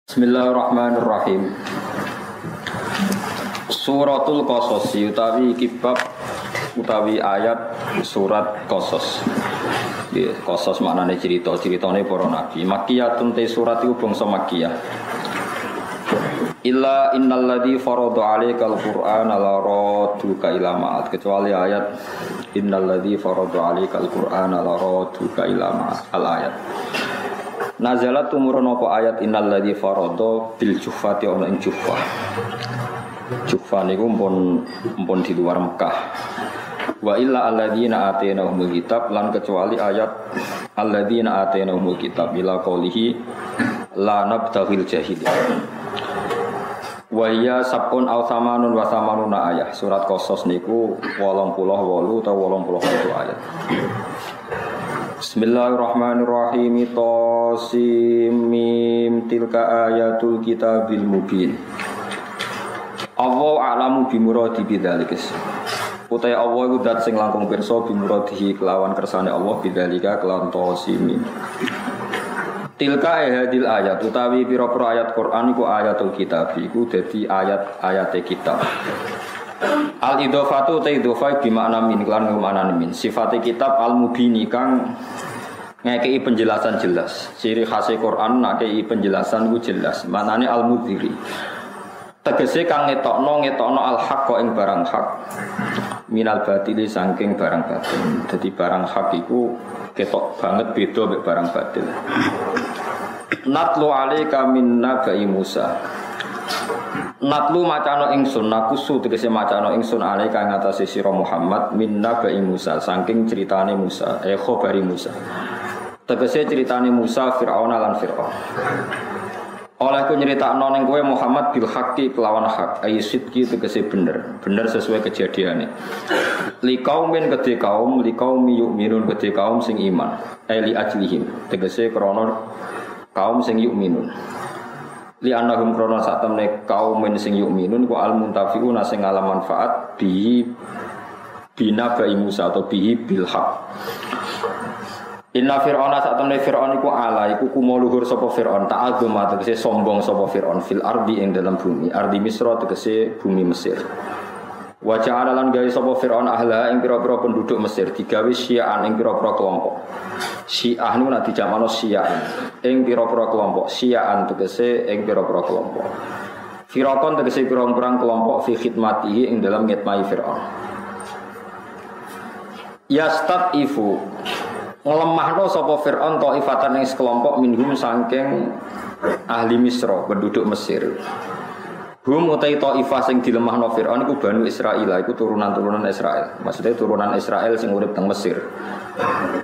Bismillahirrahmanirrahim. Suratul Qasas utawi kibab utawi ayat surat Qasas. Nggih, Qasas maknane ceritane para nabi. Makkiyatun te surat iku bangsa Makkiyah. Illa innalladzi farada 'alaikal qur'ana la radduka ila ma'ad. Kecuali ayat innalladzi farada 'alaikal qur'ana la radduka ila ma'ad. Al ayat. Nazalat tumurun apa ayat innalladzi farada bil juffati ana ing juffah. Juffah niku mpun di luar Mekah. Wa illa alladzina atainahumul kitab lan kecuali ayat alladzina atainahumul kitab ila qoulihi la nabtaghil jahiliyah. Wa hiya sab'un aw thamanun wa thamanuna ayat. Surat Qasas niku 88 utawa 81 ayat. Bismillahirrahmanirrahim. Tasim mim tilka ayatul kitabil mubin. Allah a'lamu bimuradi bidzalikis. Utai Allah iku zat sing langkung pirsa bimuradihi kelawan kersane Allah bidzalika kelawan tasim. Tilka hadil ayat utawi pira-pira ayat Quran iku ayatul kitab iku dadi ayat-ayate kitab. Al idhofatu ta idhofai bi makna min lan makna min. Sifate kitab al mubini kang ngekei penjelasan jelas. Ciri khas Quran ngekei penjelasan ku jelas. Maknane al mudhiri. Tegese kang ngetokno al haqq ing barang hak. Minal batili saking barang batil. Dadi barang hak iku ketok banget beda mek barang batil. Natlu alaika min nabai Musa. Natlu macano ingsun nakusu tegese macano ingsun alaika ing atase sira Muhammad min nabai Musa saking ceritane Musa khabari Musa. Tegese ceritane Musa Firaun lan Firaun. Oleh ku nyeritakno ning kowe Muhammad bil haqqi kelawan hak aysidki tegese bener sesuai kejadiane. Li kaumin kedhe kaum li qaumi yu'minun kedhe kaum sing iman li ajlihim tegese krana kaum sing yu'minun. Li annahum krana sak temne kaum sing yu'minun ku al muntafiquna sing ngalam manfaat bihi binabai Musa atau bihi bil haq. Inna fir'auna sak temne fir'aun iku ala iku kumuluhur sapa fir'aun ta'adzuma tegese sombong sapa fir'aun fil ardi ing dalam bumi ardi Misra tegese bumi Mesir. Wa ja'ala lan gawe sapa fir'aun ahla ing pira-pira penduduk Mesir digawe syi'an ing pira-pira kelompok. Syi'ah niku nek dijamakno syi'an ing pira-pira kelompok. Syi'an tegese ing pira-pira kelompok. Firaqon tegese pirang-pirang kelompok fi khidmatihi ing dalam ngitmai fir'aun. Yastatifu ngelemahno sapa Fir'aun taifatan ing sekelompok minhum saking ahli Misra penduduk Mesir. Hum utai taifah sing dilemahno Fir'aun iku Banu Israil, iku turunan-turunan Israel. Maksudnya turunan Israel sing urip teng Mesir.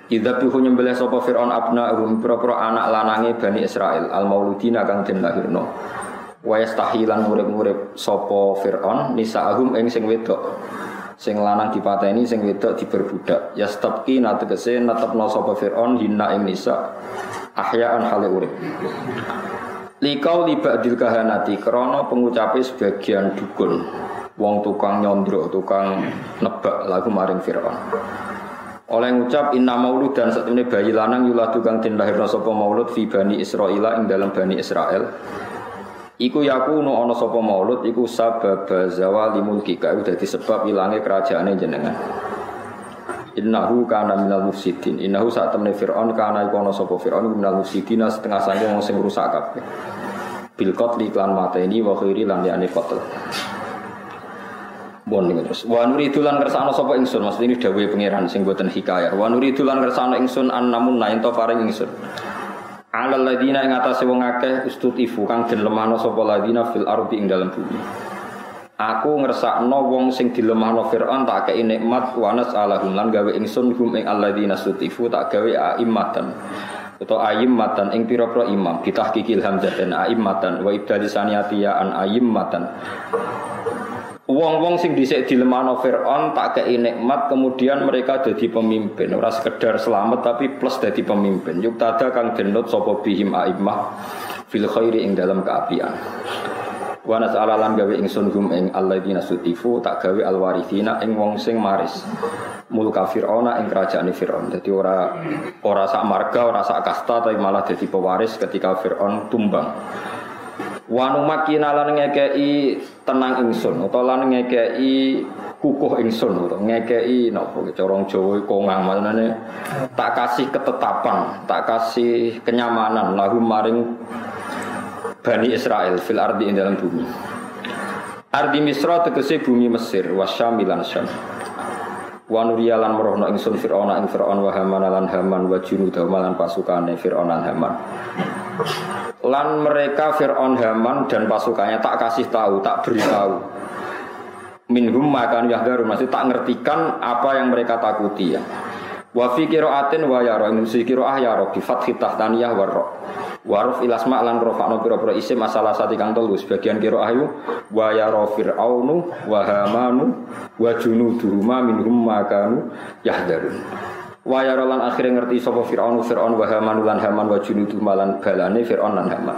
Idza bihu nyembelih sapa Fir'aun abna'hum pira-pira anak lanange Bani Israil al-mauludina kang den lahirno. Wa yastahilan urip-urip sapa Fir'aun nisa'ahum ing sing wedok. Sing lanang dipateni sing wedok diberbudak. Yastabqi nategese netepno sapa Fir'aun hinna ing nisa ahyaan hale urip. Likau libadil kahanati krana pengucape sebagian dukun wong tukang nyondro tukang nebak lagu maring Fir'aun. Oleh ngucap inna maulud dan satemene bayi lanang yuladu kang den lahirna sapa maulud fi Bani Israila ing dalam Bani Israel. Iku yakunu ana sapa maulud iku sabab zawali mulki ka dadi sebab ilange kerajaane jenengan. Innahu kana minal mufsidin. Innahu sak temne Firaun kana iku ana sapa Firaun minal mufsidin setengah saking wong sing rusak kabeh. Bil qatli lan mateni wa khairi lan liyane qatl. Bon terus wa nuridu lan kersane sapa ingsun maksud ini dawuhe pangeran sing boten hikayah. Wa nuridu lan kersane ingsun annamun ento paring ingsun. Alal ladina ing atase wong akeh ustutifu kang den lemahno sapa ladina fil ardi ing dalam bumi. Aku ngersakno wong sing dilemahno Firaun tak kei nikmat wa nasalahum lan gawe ingsun hum ing alladina ustutifu tak gawe aimmatan utawa aimmatan ing pira-pira imam bitahqiqil hamzah dan aimmatan wa ibdali saniyatiya an aimmatan. Wong-wong sing dhisik dilemahno Firaun tak kei nikmat kemudian mereka jadi pemimpin ora sekedar selamat tapi plus jadi pemimpin yuk tada kang denut sapa bihim aimmah fil khairi ing dalam keapian wa nas'alalan gawe ingsun hum ing alladzina sutifu tak gawe alwarithina ing wong sing maris mulka Fir'auna ing kerajaane Fir'aun dadi ora sak marga ora sak kasta tapi malah dadi pewaris ketika Fir'aun tumbang. Wa numakina lan ngekeki tenang ingsun utawa lan ngekeki kukuh ingsun utawa ngekeki napa cara Jawa kongang maknane tak kasih ketetapan, tak kasih kenyamanan lahum maring Bani Israel fil ardi ing dalam bumi. Ardi Misra tegese bumi Mesir wasyam lan Syam. Wa nuriyalan merohno ingsun Firaun ing Firaun wa Haman lan Haman wa junudahu lan pasukane Firaun lan Haman. Lan mereka Fir'aun Haman dan pasukannya tak kasih tahu, tak beritahu. Minhum makan yahdarun, masih tak ngertikan apa yang mereka takuti ya. Wa fi qira'atin wa yara min si qira'ah yara bi fathi tahtaniyah wa ra. Wa raf ilasma lan rafa'na pira-pira isim masalah sati kang telu sebagian qira'ah yu wa yara fir'aunu wa hamanu wa junuduhuma minhum makanu yahdarun. Wa yara lan akhire ngerti sapa Firaun wa Haman lan Haman wa junudu malan balane Firaun lan Haman.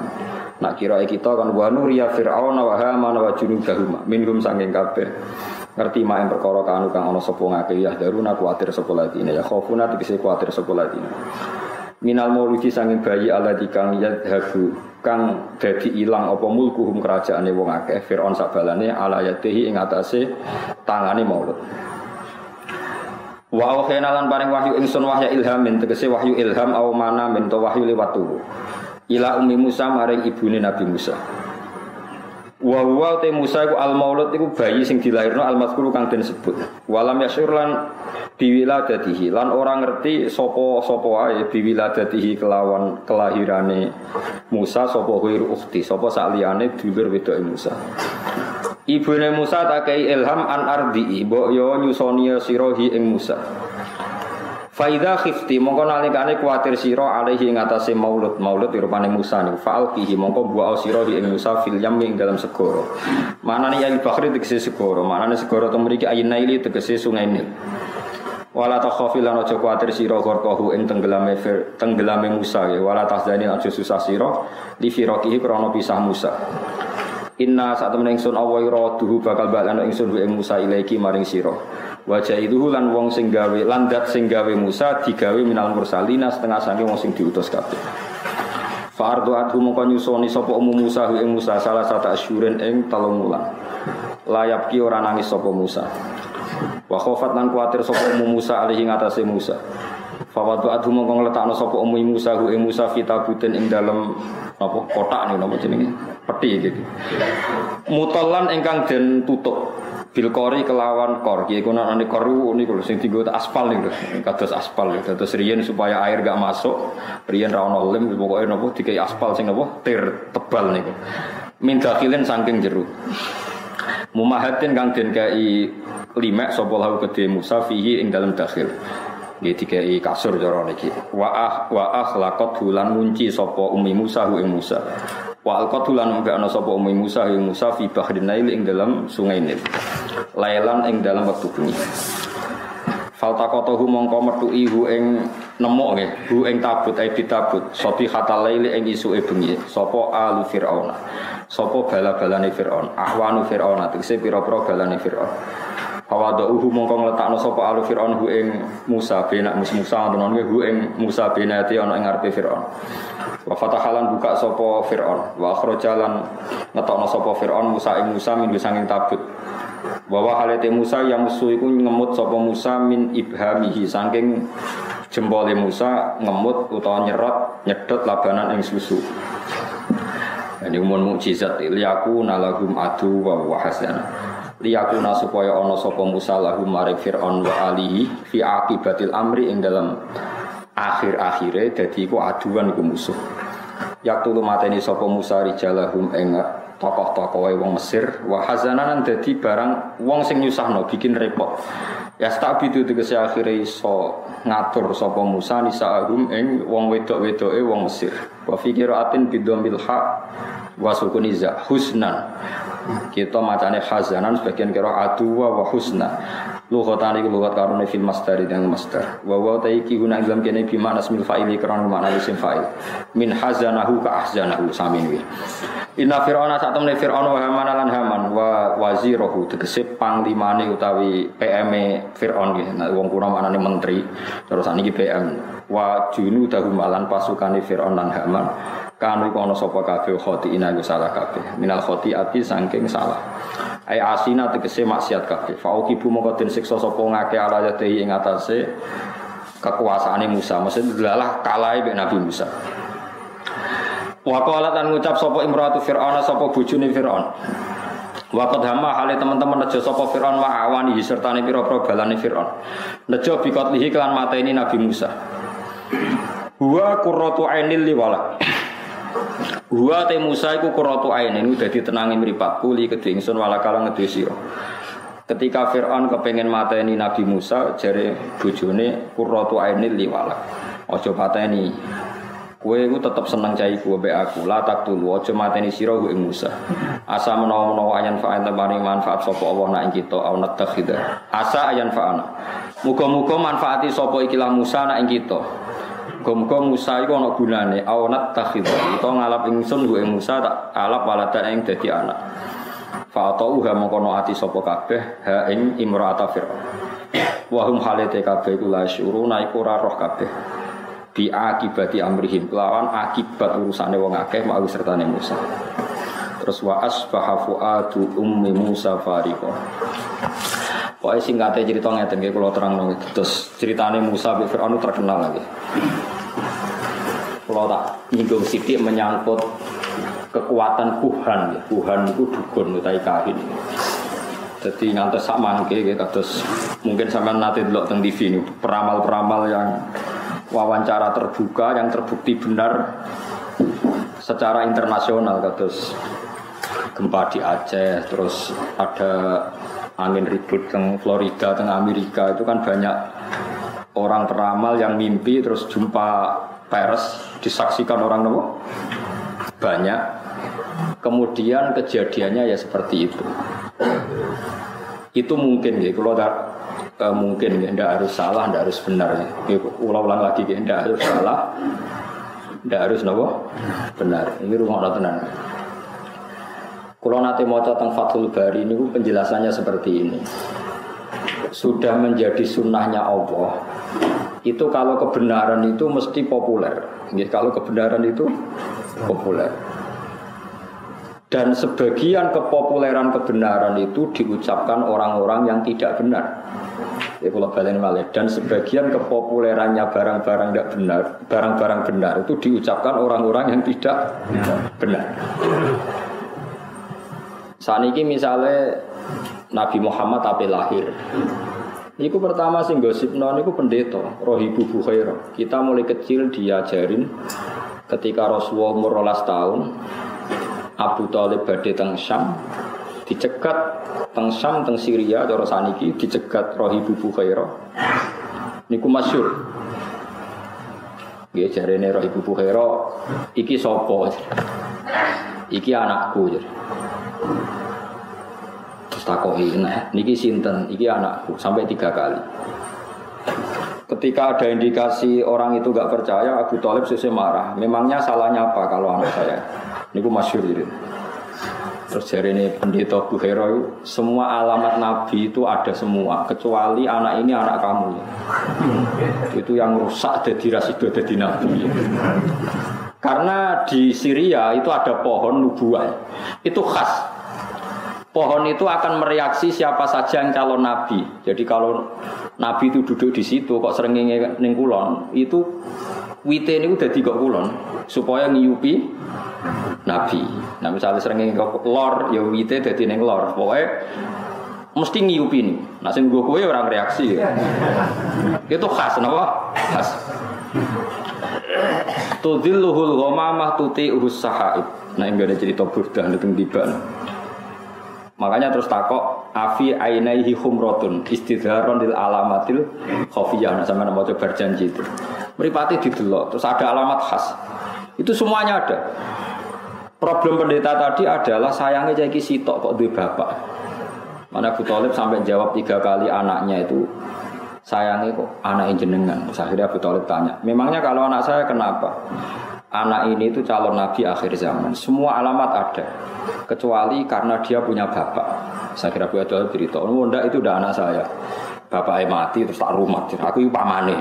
Nak kira kita kan wa nuriya Firaun wa Haman wa junudahuma minhum sanging kabeh. Ngerti mak ing perkara kanu kang ana sapa ngake ya daruna kuwatir sapa ladine ya khaufuna tegese kuwatir sapa ladine. Minal mauludi sanging bayi alladzi kang yadhabu kang dadi ilang apa mulkuhum kerajaane wong akeh Firaun sabalane ala yadihi ing atase tangane maulud. Wa auhena lan paring wahyu ingsun wahya ilhamin tegese wahyu ilham au mana min to wahyu liwat turu ila ummi Musa maring ibune Nabi Musa. Wa huwa te Musa iku al maulud iku bayi sing dilahirno al mazkuru kang den sebut. Walam yasyur lan biwiladatihi lan ora ngerti sapa wae biwiladatihi kelawan kelahirane Musa sapa ghairu ukhti sapa saliyane dulur wedoke Musa. Ibune Musa takai ilham an ardi'i mbok yo nyusoni sirahi ing Musa. Faida khifti mongko nalikane kuwatir sira alaihi ing atase maulud rupane Musa niku fa'alqihi mongko bu'a sirahi ing Musa fil yam ing dalam segara. Manane ya al-bakhri tegese segara, manane segara to mriki ayin naili tegese sungai Nil. Wala takhafi lan aja kuwatir sira gorkohu ing tenggelame Musa ya wala tahzani aja susah sira li firaqihi krana pisah Musa. Inna saat temen ingsun Allah iraduhu bakal balan ingsun ing Musa ilaiki maring sira. Wa jaiduhu lan wong sing gawe landat sing gawe Musa digawe minal mursalina setengah sange wong sing diutus kabeh. Fa ardu adhu mongko nyusoni sapa Musa ing Musa salah satu asyurin ing 3 wulan. Layap ki ora nangis sapa Musa. Wa khofat lan kuwatir sapa Musa alihi ngatasé Musa. Fa wadu adhu mongko ngletakno sapa Musa ing Musa fitabutin ing dalem apa kotak niku napa jenenge? Peti iki. Mutallan ingkang den tutup bil qori kelawan kor. Ki iku nang kor niku lho sing dienggo aspal niku. Kados aspal lho. Dados riyen supaya air gak masuk. Riyen ra ono lem pokoke napa dikai aspal sing napa tir tebal niku. Min dakhilin saking jero. Mumahatin kang den kai limek sapa lahu kedhe Musa fihi ing dalem dakhil. Nggih dikai kasur cara niki. Wa akhlaqat hulan munci sapa ummi Musa ing Musa. Wa alqatulan mbekana sapa ummi Musa ing Musa fi bahrin Nail ing dalam sungai Nil. Lailan ing dalam wektu bengi. Faltaqatahu mongko metuki hu ing nemok nggih, hu ing tabut ai ditabut. Sopi khatal laili ing isuke bengi. Sapa alu Firaun. Sapa bala-balane Firaun. Ahwanu Firaun tegese pira-pira balane Firaun. Fawadauhu mongko ngletakno sapa alu Firaun hu ing Musa benak Musa ngono hu ing Musa benati ana ing ngarepe Firaun. Wa fatahalan buka sapa Firaun wa akhrajalan ngetokno sapa Firaun Musa ing Musa minggu sanging tabut. Wa halate Musa yang musuh iku ngemut sapa Musa min ibhamihi saking jempole Musa ngemut utawa nyedot labanan ing susu. Ini umum mukjizat liyaku nalahum adu wa hasana. Liyakuna supaya ana sapa Musa lahum maring Firaun wa alihi fi aqibatil amri ing dalam akhir-akhire dadi iku aduan iku musuh. Yaktulu mateni sapa Musa rijalahum ing tokoh-tokohe wong Mesir wa hazanan dadi barang wong sing nyusahno bikin repot. Ya stabidu tegese akhire iso ngatur sapa Musa nisaahum ing wong wedok-wedoke wong Mesir. Wa fikiratin bidomil ha wa sukuniza husnan. Kita macane hazanan sebagian kira aduwa wa husna. Lughatan iku lughat karone fil masdar dan masdar. Wa wa taiki guna dalam kene bi makna ismil fa'ili karena makna isim fa'il. Min hazanahu ka ahzanahu samin wi. Inna fir'auna satamne fir'auna wa haman lan haman wa wazirahu tegese panglimane utawi PM-e Fir'aun nggih. Nah wong kuna maknane menteri. Terus sakniki PM. Wa junudahu malan pasukane Fir'aun lan Haman. Kanu iku ana sapa kabeh khotiina iku salah kabeh. Minal khotiati saking salah. Ai asina tegese maksiat kabeh. Fa uqibu mongko den siksa sapa ngake ala yadhi ing atase kekuasaane Musa. Maksud delalah kalahe mek Nabi Musa. Wa qala tan ngucap sapa imratu Fir'aun sapa bojone Fir'aun. Wa qad hamma hale teman-teman nejo sapa Fir'aun wa awani sertane pira-pira balane Fir'aun. Nejo bikotlihi kelan mateni Nabi Musa. Huwa qurratu ainil liwala. Huwa te Musa iku qurratu ainin dadi tenange mripatku li kedhe ingsun wala kala ngedhe sira. Ketika Fir'aun kepengen mateni Nabi Musa jare bojone qurratu ainil liwala. Aja pateni. Kowe iku tetep seneng cai ku mbek aku. La tak tulu aja mateni sira ku ing Musa. Asa menawa-menawa ayan fa'an temani manfaat sapa Allah nak ing kita au natakhidha. Asa ayan fa'ana. Muga-muga manfaati sapa ikilah Musa nak ing kita. Muga-muga Musa iku ana gunane au natakhidha. Utawa ngalap ingsun ku ing Musa tak alap walada ing dadi anak. Fa ta'uha mongko ati sapa kabeh ha ing imra'ata Fir'aun. Wa hum halate kabeh iku la syuruna iku ora roh kabeh. Bi akibati amrihim kelawan akibat urusane wong akeh mau sertane Musa. Terus wa asbaha fuadu ummi Musa fariqa. Pokoke singkate cerita ngeten nggih kula terangno. Terus ceritane Musa bi Firaun terkenal lagi. Kula tak nyinggung sithik menyangkut kekuatan Tuhan. Tuhan itu dukun utawi kahin. Jadi ngantos sak mangke nggih kados mungkin sampean nate delok teng TV ini peramal-peramal yang wawancara terbuka yang terbukti benar secara internasional kados gempa di Aceh, terus ada angin ribut teng Florida, teng Amerika itu kan banyak orang peramal yang mimpi terus jumpa pers disaksikan orang nopo banyak, kemudian kejadiannya ya seperti itu mungkin ya kalau mungkin ya, tidak harus salah, tidak harus benar. Ya. Ulang-ulang lagi, ya, tidak harus salah, tidak harus nopo benar. Ini rumah tenan. Kalau nanti mau tentang Fathul Bari ini penjelasannya seperti ini. Sudah menjadi sunnahnya Allah. Itu kalau kebenaran itu mesti populer. Ya, kalau kebenaran itu populer. Dan sebagian kepopuleran kebenaran itu diucapkan orang-orang yang tidak benar. Ya kalau balen malih dan sebagian kepopulerannya barang-barang tidak benar, barang-barang benar itu diucapkan orang-orang yang tidak benar. Saat ini misalnya Nabi Muhammad tapi lahir. Iku pertama sing gosipno niku pendeta Rohibu Bukhairah. Kita mulai kecil diajarin ketika Rasulullah umur 12 tahun Abu Thalib badhe teng Syam dicegat teng Syam teng Syria cara saniki dicegat Rohibu Bukhairah niku masyhur nggih jarene Rohibu Bukhairah iki sapa iki anakku terus takoki nah niki sinten iki anakku sampai 3 kali. Ketika ada indikasi orang itu enggak percaya Abu Thalib sesuk marah memangnya salahnya apa kalau anak saya niku masyhur gitu. Terus jarene pendeta Bukhairah semua alamat Nabi itu ada semua kecuali anak ini anak kamu. Itu yang rusak jadi rasido jadi Nabi. Karena di Syria itu ada pohon nubuah. Itu khas. Pohon itu akan mereaksi siapa saja yang calon nabi. Jadi kalau nabi itu duduk di situ kok srengenge ning kulon, itu wite niku dadi kok kulon supaya ngiyupi nabi. Nah misalnya srengenge kok lor ya wite dadi ning lor. Pokoke mesti ngiyupi nih. Nah sing nggo kowe ora reaksi ya. Itu khas napa? Khas. Tudilluhul ghamamah tuti'uhus sahaib. Nah enggak ada cerita burdah teng tiban. Makanya terus takok afi ainaihi humratun istidharon lil alamatil khafiyah. Nah sampeyan maca berjanji itu. Mripate didelok terus ada alamat khas. Itu semuanya ada. Problem pendeta tadi adalah sayangnya jadi sitok kok duwe bapak. Mana Abu Thalib sampai jawab 3 kali anaknya itu sayangnya kok anak jenengan. Akhirnya Abu Thalib tanya, memangnya kalau anak saya kenapa? Anak ini itu calon nabi akhir zaman. Semua alamat ada, kecuali karena dia punya bapak. Saya kira Abu Thalib cerita, oh enggak itu udah anak saya. Bapaknya mati terus tak rumah. Aku itu pamane.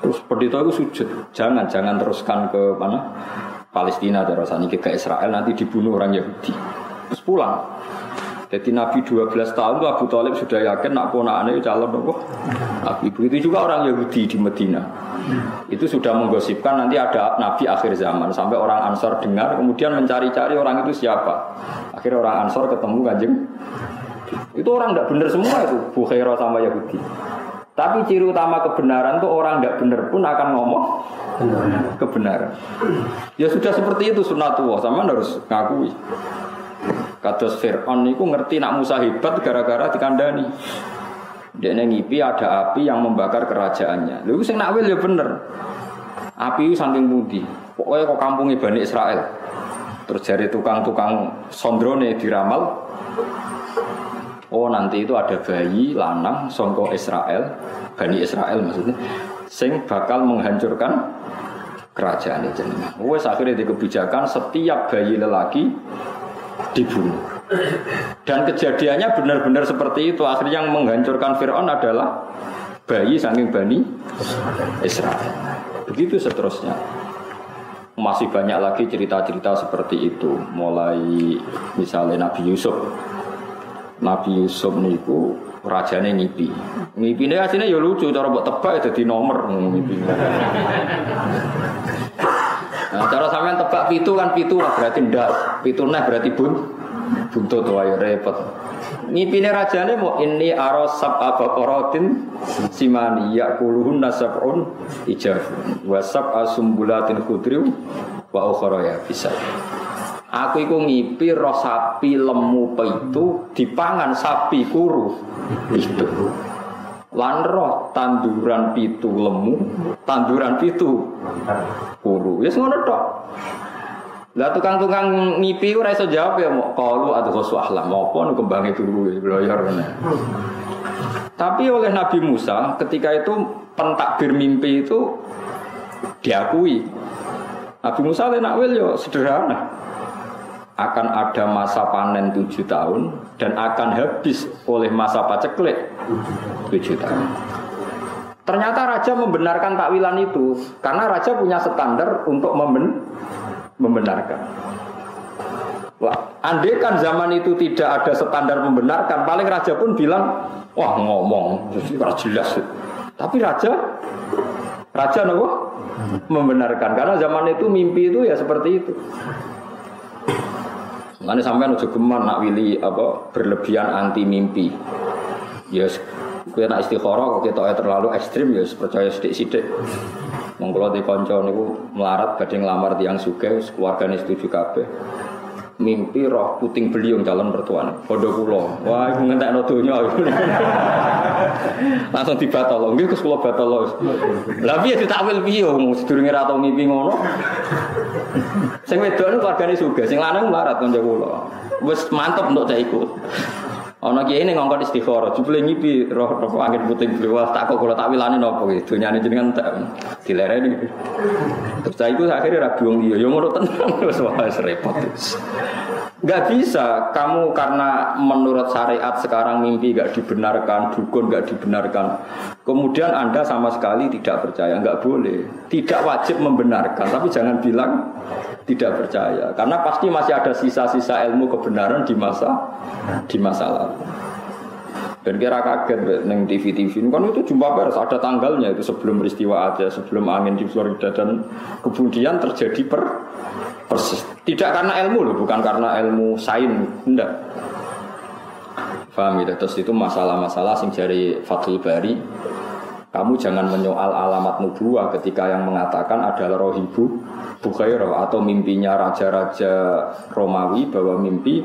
Terus pendeta itu sujud. Jangan teruskan ke mana? Palestina terus saniki ke Israel nanti dibunuh orang Yahudi. Terus pulang. Jadi Nabi 12 tahun tuh Abu Thalib sudah yakin nak ponakane calon apa? Nabi. Begitu juga orang Yahudi di Medina. Itu sudah menggosipkan nanti ada Nabi akhir zaman. Sampai orang Ansor dengar kemudian mencari-cari orang itu siapa. Akhirnya orang Ansor ketemu Kanjeng. Itu orang tidak benar semua itu Bukhairah sama Yahudi. Tapi ciri utama kebenaran tuh orang tidak benar pun akan ngomong kebenaran. Ya sudah seperti itu sunatullah, sama harus ngakui. Kados Fir'aun itu ngerti nak Musa hebat gara-gara dikandani. Dia ngipi ada api yang membakar kerajaannya. Lalu sing nakwil ya bener. Api itu saking pundi. Pokoknya kok kampungnya Bani Israel. Terus dari tukang-tukang sondrone diramal. Oh nanti itu ada bayi lanang songko Israel, Bani Israel maksudnya, sing bakal menghancurkan kerajaan itu. Wes akhirnya di kebijakan setiap bayi lelaki dibunuh. Dan kejadiannya benar-benar seperti itu. Akhirnya yang menghancurkan Fir'aun adalah bayi saking Bani Israel. Begitu seterusnya. Masih banyak lagi cerita-cerita seperti itu. Mulai misalnya Nabi Yusuf. Nabi Yusuf niku rajane ngipi. Ngipine asline ya lucu, cara mbok tebak dadi nomor ngipi. Nah, cara sampean tebak pitu kan pitu lah berarti ndak. Pitu nah berarti buntut wae repot. Ngipine rajane mau ini arasab abaqaratin simani yaquluhun nasabun ijaf wa sab'a sumbulatin khudri wa ukhra ya bisa. Aku iku ngipi roh sapi lemu itu dipangan sapi kuru itu. Lan roh tanduran pitu lemu, tanduran pitu kuru. Wis ngono tok. Lah tukang-tukang ngipi ora iso jawab ya mau qalu adghasu ahlam apa nu kembange turu bloyor ngene. Tapi oleh Nabi Musa ketika itu pentakbir mimpi itu diakui. Nabi Musa lenakwil yo sederhana. Akan ada masa panen 7 tahun dan akan habis oleh masa paceklik 7 tahun. Ternyata raja membenarkan takwilan itu karena raja punya standar untuk membenarkan. Wah, andai kan zaman itu tidak ada standar membenarkan, paling raja pun bilang, wah ngomong, jelas. Tapi raja nopo membenarkan karena zaman itu mimpi itu ya seperti itu. Makanya sampai nuju geman nak wili apa berlebihan anti mimpi. Yes, kita nak istikharah kok kita terlalu ekstrim ya percaya sidik-sidik. Wong kula di kanca niku melarat badhe nglamar tiyang sugih, keluargane setuju kabeh. Mimpi roh puting beliung calon mertuane. Padha kula. Wah, iku ngentekno donya. Langsung dibatal. Nggih Gus kula batal. Lah piye ditakwil piye wong sedurunge ra tau mimpi ngono. Sing wedok niku keluargane sugih, sing lanang melarat kanca kula. Wis mantep untuk cah iku. Ana kiye ning ngongkon istikharah, jebule ngipi roh angin puting beliung. Tak kok kula takwilane napa iki? Donyane jenengan tak dilereni. Terus cah iku akhire ra bingung dia. Ya ngono tenan wis repot. Gak bisa kamu karena menurut syariat sekarang mimpi gak dibenarkan, dukun gak dibenarkan. Kemudian Anda sama sekali tidak percaya, gak boleh. Tidak wajib membenarkan, tapi jangan bilang tidak percaya. Karena pasti masih ada sisa-sisa ilmu kebenaran di masa lalu. Dan kira kaget neng TV-TV kan itu jumpa pers ada tanggalnya itu sebelum peristiwa aja, sebelum angin di Florida dan kemudian terjadi persis. Tidak karena ilmu loh, bukan karena ilmu sains, enggak. Paham ya? Terus itu masalah-masalah sing jari Fathul Bari. Kamu jangan menyoal alamat nubuwah ketika yang mengatakan adalah Rohibu Bukhairah atau mimpinya raja-raja Romawi bahwa mimpi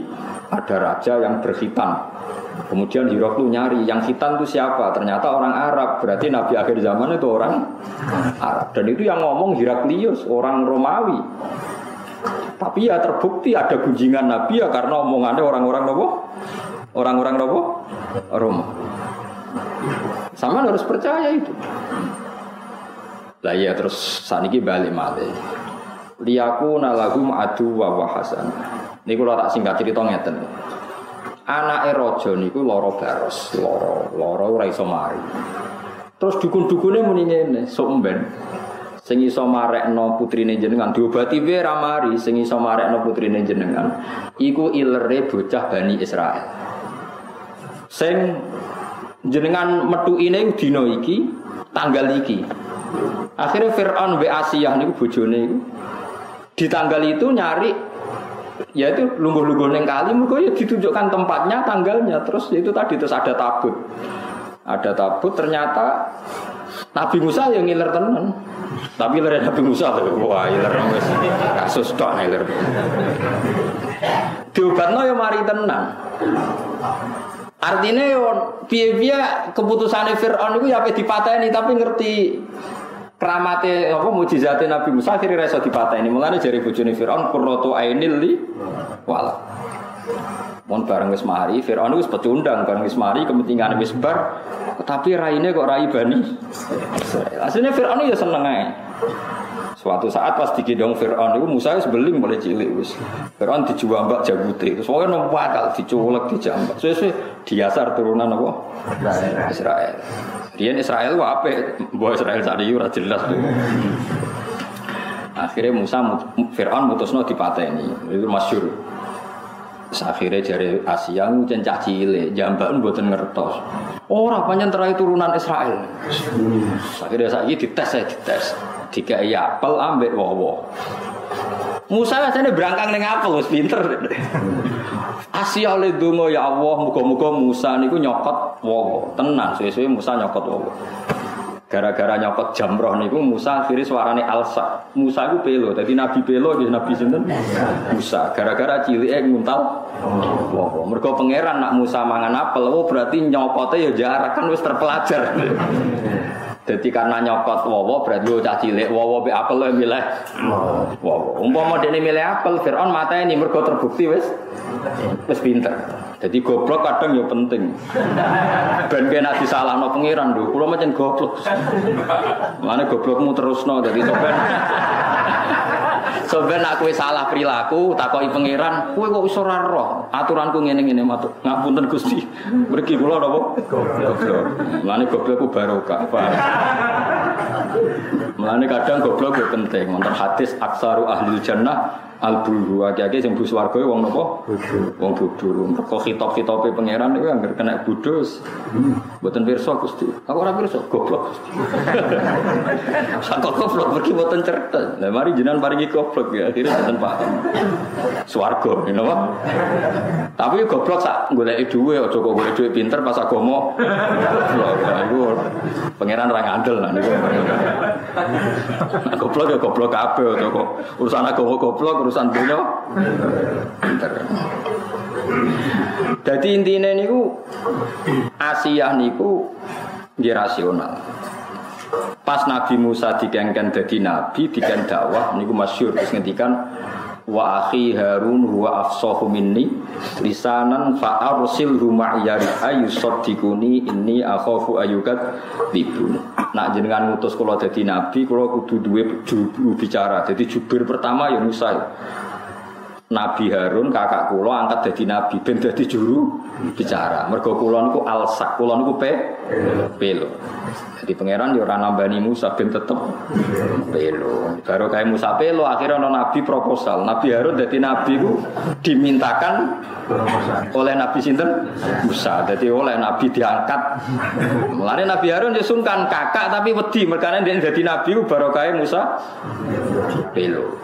ada raja yang berkhitan. Kemudian Hiroklu nyari yang khitan itu siapa? Ternyata orang Arab. Berarti Nabi akhir zaman itu orang Arab. Dan itu yang ngomong Heraklius, orang Romawi. Tapi ya terbukti ada gunjingan Nabi ya karena omongannya orang-orang nopo? Orang-orang nopo? Roma. Sama harus percaya itu. Lah ya terus saniki balik malih. Liyaku nalagum adu wa wahasan. Niku lho tak singkat cerita ngeten. Anake raja niku lara baros, lara ora iso mari. Terus dukun-dukune muni ngene, sok mben. sing iso marekno putrine jenengan diobati wae ra mari sing iso marekno putrine jenengan iku ilere bocah Bani Israil sing jenengan metuine dina iki tanggal iki akhirnya Fir'aun be Asiyah niku bojone iku di tanggal itu nyari yaitu lungguh-lungguh ning kali mergo ya ditunjukkan tempatnya tanggalnya terus itu tadi terus ada tabut ternyata Nabi Musa yang ngiler tenan tapi ngiler Nabi Musa wah ngiler wis kasus tok ngiler diobatno ya mari tenan artinya yo piye-piye keputusane Firaun iku ya ape dipateni tapi ngerti keramate apa mukjizate Nabi Musa akhirnya iso dipateni. Mulane jare bojone Firaun qurratu ainil li wala. Mon bareng wis mari Firaun wis pecundang bareng wis mari kepentingane wis bar tapi raine kok rai Bani. Asline Firaun ya seneng ae. Suatu saat pas digendong Firaun itu Musa wis beling mulai cilik wis. Firaun dijambak jabute. Terus wae bakal diculek dijambak. Suwe-suwe diasar turunan apa? Israel. Dia Israel wa ape, bahwa Israel tadi ora jelas. Akhirnya Fir'aun mutusno dipateni. Itu masyhur. Akhirnya jare Asia ngucen cah cilik, jambak mboten ngertos. Ora pancen terai turunan Israel. Akhirnya saiki dites. Dikai apel ambek wowo. Musa asane berangkang ning apel wis pinter. Asia le donga ya Allah muga-muga Musa niku nyokot wowo. Tenan suwe-suwe Musa nyokot wowo. Gara-gara nyokot jamroh niku Musa akhire suarane alsa. Musa iku pelo, dadi nabi pelo nggih nabi sinten? Musa. Gara-gara cilike nguntal wowo. Mergo pangeran nak Musa mangan apel, oh berarti nyokote ya jarak kan wis terpelajar. Jadi karena nyokot wowo berarti cah cilik wowo be apel lo milih wowo. Umpama dene milih apel Firaun mateni mergo terbukti wis pinter. Jadi goblok kadang ya penting. Ben kena disalahno pangeran lho. Kula macen goblok. Mane goblokmu terusno dadi Soben aku wis salah perilaku, takoki pangeran, kowe kok iso ora roh aturanku ngene-ngene matur. Ngapunten Gusti. Mriki kula napa? Goblok. Mulane goblokku barokah. Mulane kadang goblok yo penting. Wonten hadis aksaru ahlil jannah al-bulhu. Akeh-akeh sing bus warga wong napa? Wong bodho. Mergo khitab-khitabe pangeran niku anggere kena bodho. Mboten pirsa Gusti. Aku ora pirsa, goblok Gusti. Sak goblok mergi mboten cerdas. Lah mari jenengan paringi goblok ya akhirnya mboten paham. Swarga, napa? Tapi goblok sak goleki dhuwit aja kok golek dhuwit pinter pas agama. Iku pangeran ora ngandel lah niku. Goblok ya goblok kabeh to kok. Urusan agama goblok, urusan dunya pinter. Dadi intine niku Asiyah niku nggih rasional. Pas Nabi Musa dikengken dadi nabi, diken dakwah niku masyhur wis ngendikan wa akhi Harun huwa afsahu minni lisanan fa arsilhu ma'ya ayusaddiquni inni akhafu ayyukat libun. Nak jenengan ngutus kula dadi nabi, kula kudu duwe juru bicara. Dadi jubir pertama ya Musa. Nabi Harun kakak kula angkat dadi nabi ben dadi juru bicara. Mergo kula niku alsak, kula niku pelo. Jadi pangeran yo ora nambani Musa ben tetep pelo. Baru kae Musa pelo akhirnya ana nabi proposal. Nabi Harun dadi nabi ku dimintakan oleh Nabi sinten? Musa. Jadi oleh nabi diangkat. Mulane Nabi Harun yo sungkan kakak tapi wedi merkane dadi nabi ku baru kae Musa pelo.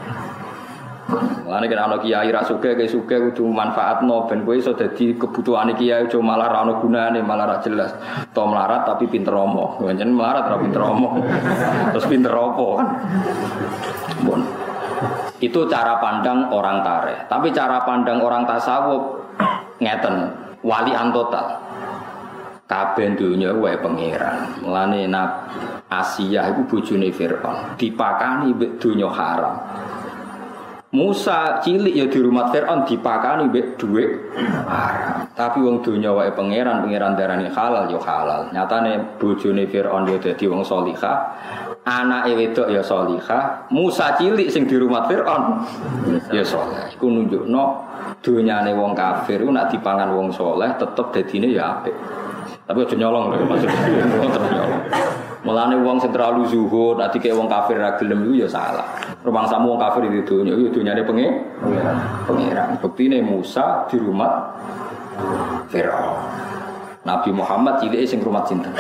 Mulane kena ana kiai ra sugih kudu manfaatno ben kowe iso dadi kebutuhane kiai aja malah ra ono gunane malah ra jelas. To melarat tapi pinter omong. Pancen melarat ra pinter omong. Terus pinter apa kan? Bon. Itu cara pandang orang tareh. Tapi cara pandang orang tasawuf ngeten, walian total. Kabeh dunya wae pangeran. Mulane Asiyah iku bojone Firaun, dipakani mbek donya haram. Musa cilik ya di rumah Fir'aun dipakani mbek dhuwit haram. Tapi wong donya wae pangeran darani halal ya halal. Nyatane bojone Fir'aun ya dadi wong salihah, anake wedok ya salihah. Musa cilik sing di rumah Fir'aun ya saleh. Iku nunjukno donyane wong kafir ku nek dipangan wong saleh tetep dadine ya apik. Tapi aja nyolong lho maksudnya. Nyolong. Mulane wong sing terlalu zuhud, nek dikek wong kafir ra gelem iku ya salah. Rumangsamu wong kafir di dunya, ya dunyane pengiran. Buktine Musa di rumah Firaun. Nabi Muhammad cilike sing rumah sinten?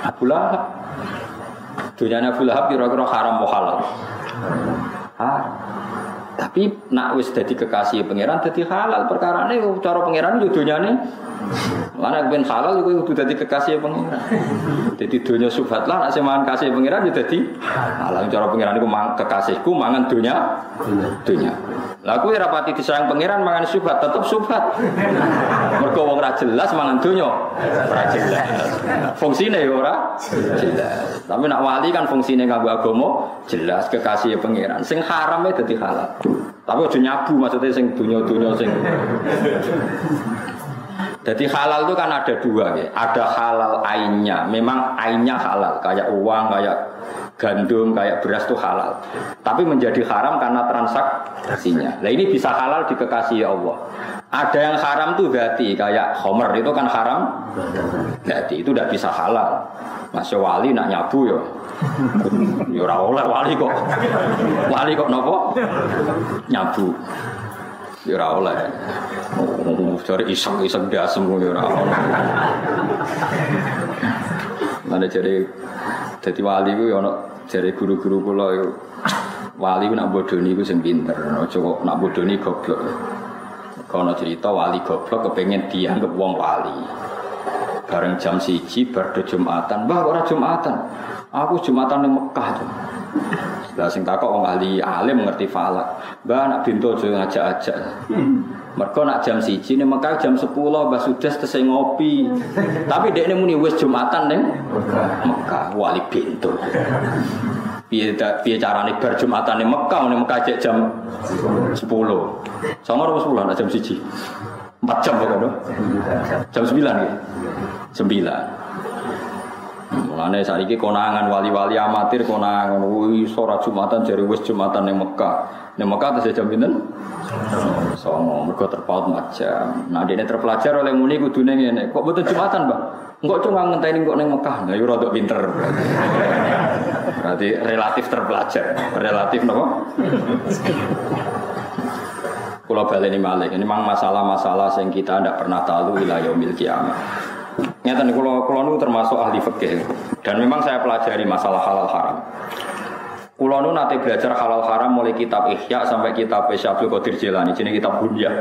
Abu Lahab. Dunyane Abu Lahab kira-kira haram apa halal? Tapi nak wis dadi kekasih pangeran dadi halal perkarane cara pangeran yo dunyane ana ben halal iku kudu dadi kekasih pangeran. Dadi donya subhat lah nek sing mangan kasih pangeran yo dadi halal cara pangeran iku kekasihku mangan donya. Lah kuwi ora pati disayang pangeran mangan subhat tetep subhat. Mergo wong ora jelas mangan donya ora jelas. Fungsine yo ora jelas. Tapi nak wali kan fungsine kanggo agama jelas kekasih pangeran. Sing harame dadi halal. Tapi aja nyabu maksudnya sing dunya-dunya sing. Jadi halal itu kan ada dua ya. Ada halal ainnya. Memang ainnya halal, kayak uang, kayak gandum, kayak beras itu halal. Tapi menjadi haram karena transaksinya. Nah ini bisa halal di kekasih Allah. Ada yang haram tuh dzati, kayak khomer itu kan haram. Dzati itu tidak bisa halal. Masya wali nak nyabu ya. Ya ora oleh wali kok. Wali kok napa? Nyabu. Ya ora oleh. Cari iseng-iseng dasem ya ora oleh. Mana cari dadi wali ku ya ana jare guru-guru kula yo wali ku nak bodoni ku sing pinter, aja kok nak bodoni goblok. Kono cerita wali goblok kepengin dianggap wong wali. Bareng jam 1 bar Jumatan, Mbah ora Jumatan. Aku Jumatan ning Mekah. Lah sing takok wong ahli alim ngerti falak. Mbah nak bintu aja ngajak-ajak. Mergo nak jam 1 ning Mekah jam 10 Mbah Sudes tesih ngopi. Tapi dekne muni wis Jumatan ning Mekah wali bintu. Piye carane bar Jumatan ning Mekah cek jam 10. Songo ora 10 nak jam 1. 4 jam pokoknya. Jam 9 ya. 9. Mulane saiki konangan wali-wali amatir konangan wis ora Jumatan jare wis Jumatan ning Mekah. Ning Mekah tesih jam pinten? 9. Mergo terpaut 4 jam. Nah dene terpelajar oleh muni kudune ngene. Kok mboten Jumatan, Mbak? Engko cuma ngenteni kok ning Mekah. Lah yo rada pinter. Berarti relatif terpelajar. Relatif napa? Kalau baleni malih, ini memang masalah-masalah yang kita tidak pernah tahu wilayah yaumil kiamah. Nyata nih, kalau nu termasuk ahli fikih, dan memang saya pelajari masalah halal haram. Kalau nu nanti belajar halal haram mulai kitab Ihya sampai kitab Syabul Qadir Jilani, jadi kitab Bunyah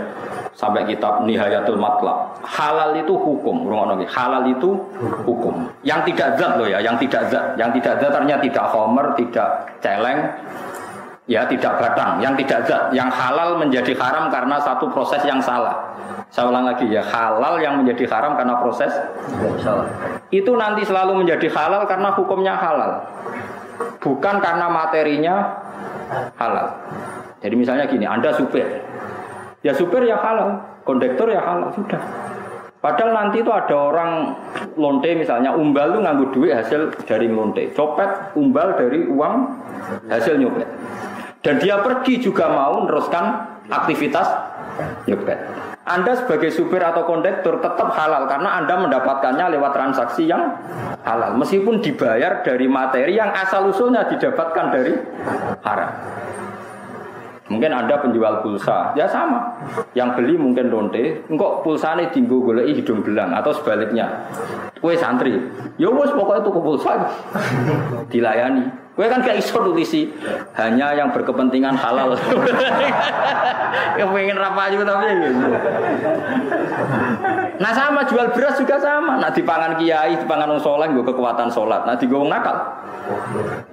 sampai kitab Nihayatul Matlab. Halal itu hukum, halal itu hukum. Yang tidak zat loh ya, yang tidak zat ternyata tidak khomer, tidak celeng. Ya tidak batang, yang tidak zat, yang halal menjadi haram karena satu proses yang salah. Saya ulang lagi ya, halal yang menjadi haram karena proses salah. Itu nanti selalu menjadi halal karena hukumnya halal, bukan karena materinya halal. Jadi misalnya gini, Anda supir, ya supir ya halal, kondektor ya halal, sudah. Padahal nanti itu ada orang lonte misalnya, umbal itu nganggu duit hasil dari lonte, copet umbal dari uang hasil nyopet. Dan dia pergi juga mau meneruskan aktivitas nyopet. Anda sebagai supir atau kondektor tetap halal karena Anda mendapatkannya lewat transaksi yang halal. Meskipun dibayar dari materi yang asal-usulnya didapatkan dari haram. Mungkin Anda penjual pulsa, ya sama. Yang beli mungkin lonte, engkau pulsane dinggo goleki hidung belang atau sebaliknya. Kowe santri, ya wis pokoknya tuku pulsa dilayani. Kowe kan gak iso tulisi hanya yang berkepentingan halal. Kepengin ra payu tapi gitu. Nah sama jual beras juga sama. Nah dipangan kiai, dipangan wong saleh nggo kekuatan salat. Nah digo wong nakal.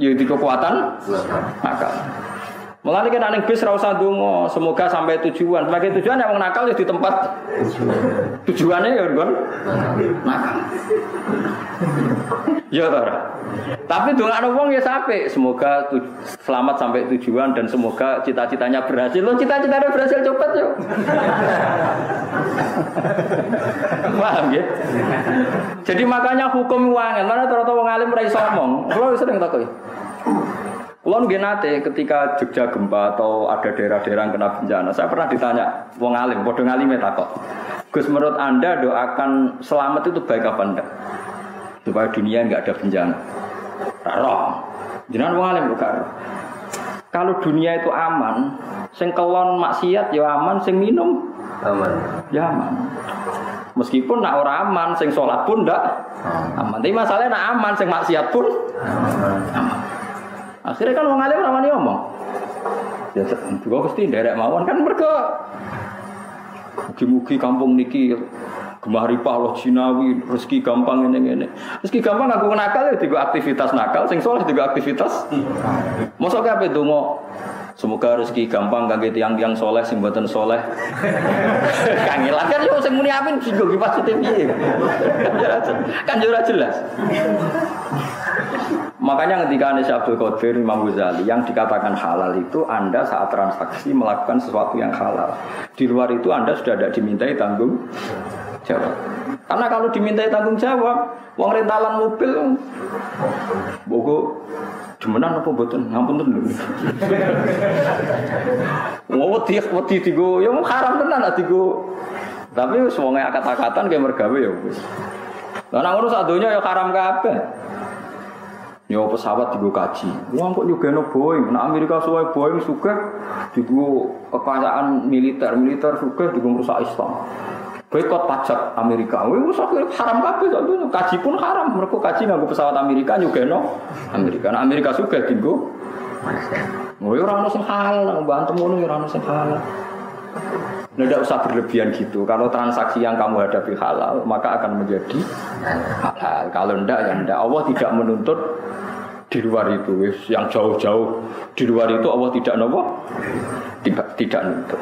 Ya di kekuatan nakal. Mulane kan ning bis ra usah ndonga, semoga sampai tujuan. Sebagai tujuan yang nakal ya di tempat tujuannya ya kan nakal. Ya ora. Tapi dongakno wong ya sampai semoga selamat sampai tujuan dan semoga cita-citanya berhasil. Lo cita-citanya berhasil cepet yo. Paham ya? Jadi makanya hukum uangan, mana rata-rata wong alim ora iso ngomong. Kulo sering takoki. Kulo nggih nate ketika Jogja gempa atau ada daerah-daerah yang kena bencana, saya pernah ditanya wong alim, padha ngalime takok. Gus, menurut Anda doakan selamat itu baik apa enggak? Supaya dunia enggak ada bencana. Roh. Jenengan wong alim bukan. Kalau dunia itu aman, sing kelon maksiat ya aman, sing minum aman. Ya aman. Meskipun nak ora aman, sing sholat pun ndak aman. Tapi masalahnya nak aman, sing maksiat pun aman. Akhirnya kan wong alim ora wani ngomong. Ya juga pasti nderek mawon kan mergo mugi-mugi kampung niki gemah ripah Allah jinawi rezeki gampang ngene-ngene. Rezeki gampang aku nakal ya digo aktivitas nakal, sing saleh digo aktivitas. Mosok kabeh donga semoga rezeki gampang kangge tiyang-tiyang saleh sing mboten saleh. Kangelan kan yo sing muni amin sing go maksudnya piye. Kan yo ora jelas. Makanya ketika Syekh Abdul Qadir Imam Ghazali yang dikatakan halal itu Anda saat transaksi melakukan sesuatu yang halal. Di luar itu Anda sudah tidak dimintai tanggung jawab. Karena kalau dimintai tanggung jawab, wong rentalan mobil bogo demenan apa mboten? Ngapunten lho. Wedi digo ya haram tenan digo. Tapi wis wong akad-akatan ge mergawe ya wis. Lah nek ngono sak donya ya haram kabeh. Yo pesawat digo kaji. Wong kok nyugeno Boeing, nek Amerika suwe Boeing sugih digo kekayaan militer sugih digo ngrusak Islam. Boikot pajak Amerika. Wis haram kabeh sak donya. Kaji pun haram, mergo kaji nganggo pesawat Amerika nyugeno Amerika. Nek Amerika sugih digo ora ono sing halal, nang mbantem ngono ora ono sing halal. Tidak usah berlebihan gitu. Kalau transaksi yang kamu hadapi halal, maka akan menjadi halal. Kalau tidak, ya tidak. Allah tidak menuntut di luar itu. Yang jauh-jauh di luar itu Allah tidak nopo, tidak nuntut.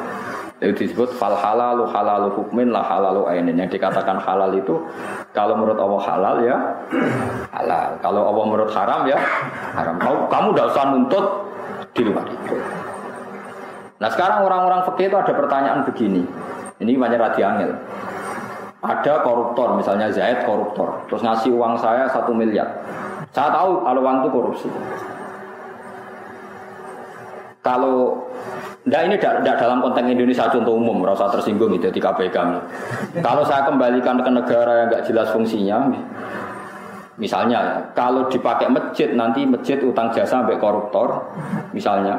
Itu disebut fal halalu halalu hukmin la halalu ainin. Yang dikatakan halal itu kalau menurut Allah halal ya halal. Kalau Allah menurut haram ya haram. Kamu tidak usah nuntut di luar itu. Nah sekarang orang-orang fikih itu ada pertanyaan begini. Ini banyak radiangil. Ada koruptor, misalnya Zaid koruptor, terus ngasih uang saya 1 miliar. Saya tahu kalau uang itu korupsi. Kalau ini tidak dalam konteks Indonesia contoh umum, rasa tersinggung itu di KPK. Kalau saya kembalikan ke negara yang nggak jelas fungsinya, misalnya kalau dipakai masjid nanti masjid utang jasa sampai koruptor, misalnya.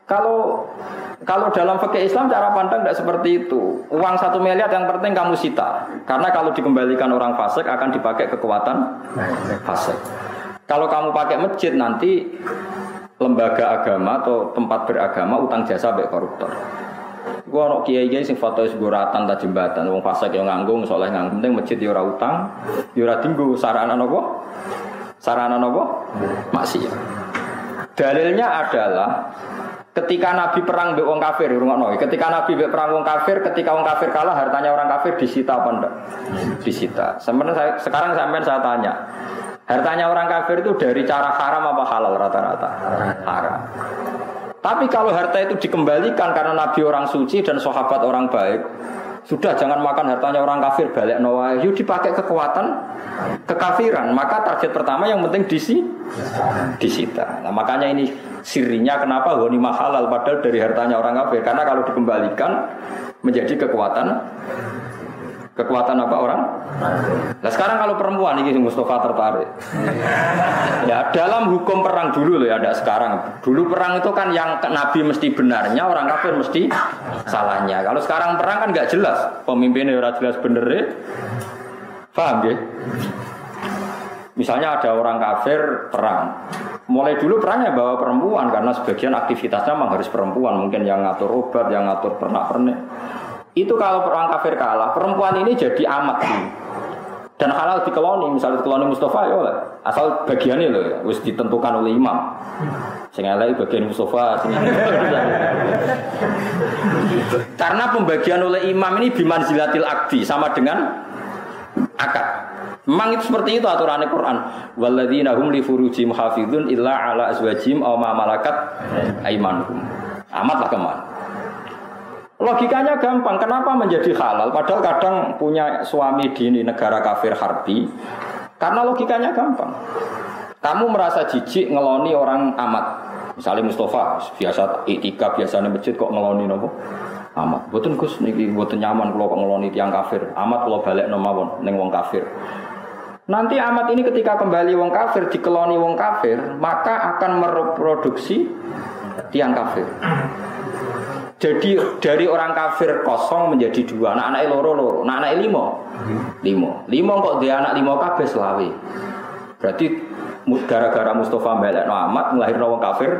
Kalau dalam fikih Islam cara pandang tidak seperti itu. Uang 1 miliar yang penting kamu sita. Karena kalau dikembalikan orang fasik akan dipakai kekuatan fasik. Kalau kamu pakai masjid nanti lembaga agama atau tempat beragama utang jasa sampai koruptor. Gua ono kiai-kiai sing foto seguratan ta jembatan wong fasik yang nganggung soleh nganggung penting masjid ya ora utang, ya ora dinggo sarana napa? Sarana napa? Maksiat. Dalilnya adalah ketika Nabi perang mbek wong kafir, rungokno. Ketika Nabi mbek perang wong kafir, ketika wong kafir kalah, hartanya orang kafir disita apa enggak? Disita. Sekarang saya tanya. Hartanya orang kafir itu dari cara haram apa halal rata-rata? Haram. Tapi kalau harta itu dikembalikan karena Nabi orang suci dan sahabat orang baik, sudah jangan makan hartanya orang kafir, balik nawa. Yuk dipakai kekuatan kekafiran. Maka target pertama yang penting disita. Nah, makanya ini sirinya kenapa ghanimah halal padahal dari hartanya orang kafir. Karena kalau dikembalikan menjadi kekuatan apa orang? Nah sekarang kalau perempuan ini Mustafa tertarik. Ya dalam hukum perang dulu loh ya, ada sekarang. Dulu perang itu kan yang Nabi mesti benarnya, orang kafir mesti salahnya. Kalau sekarang perang kan nggak jelas, pemimpinnya ora jelas bener ya. Paham ya? Misalnya ada orang kafir perang. Mulai dulu perangnya bawa perempuan karena sebagian aktivitasnya memang harus perempuan, mungkin yang ngatur obat, yang ngatur pernak-pernik. Itu kalau perang kafir kalah, perempuan ini jadi amat dan halal dikeloni, misalnya dikeloni Mustafa ya oleh asal bagiannya loh, harus ditentukan oleh imam. Sehingga bagian Mustafa karena pembagian oleh imam ini bimanzilatil akdi sama dengan akad. Memang itu seperti itu aturan Al-Quran. Walladzina hum li furujihim hafizun illa ala azwajihim aw ma malakat aymanuhum. Amatlah kemana? Logikanya gampang, kenapa menjadi halal? Padahal kadang punya suami di negara kafir harbi. Karena logikanya gampang. Kamu merasa jijik ngeloni orang amat. Misalnya Mustafa, biasa iktikaf, biasa di masjid kok ngeloni nopo? Amat. Mboten Gus niki mboten nyaman kula kok ngeloni tiyang kafir. Amat kula balik mawon ning wong kafir. Nanti amat ini ketika kembali wong kafir, dikeloni wong kafir, maka akan mereproduksi tiang kafir. Jadi dari orang kafir kosong menjadi dua, anak-anak loro, anak-anak lima kok dia anak lima kabeh selawe. Berarti gara-gara Mustafa melekno amat nglahirno wong kafir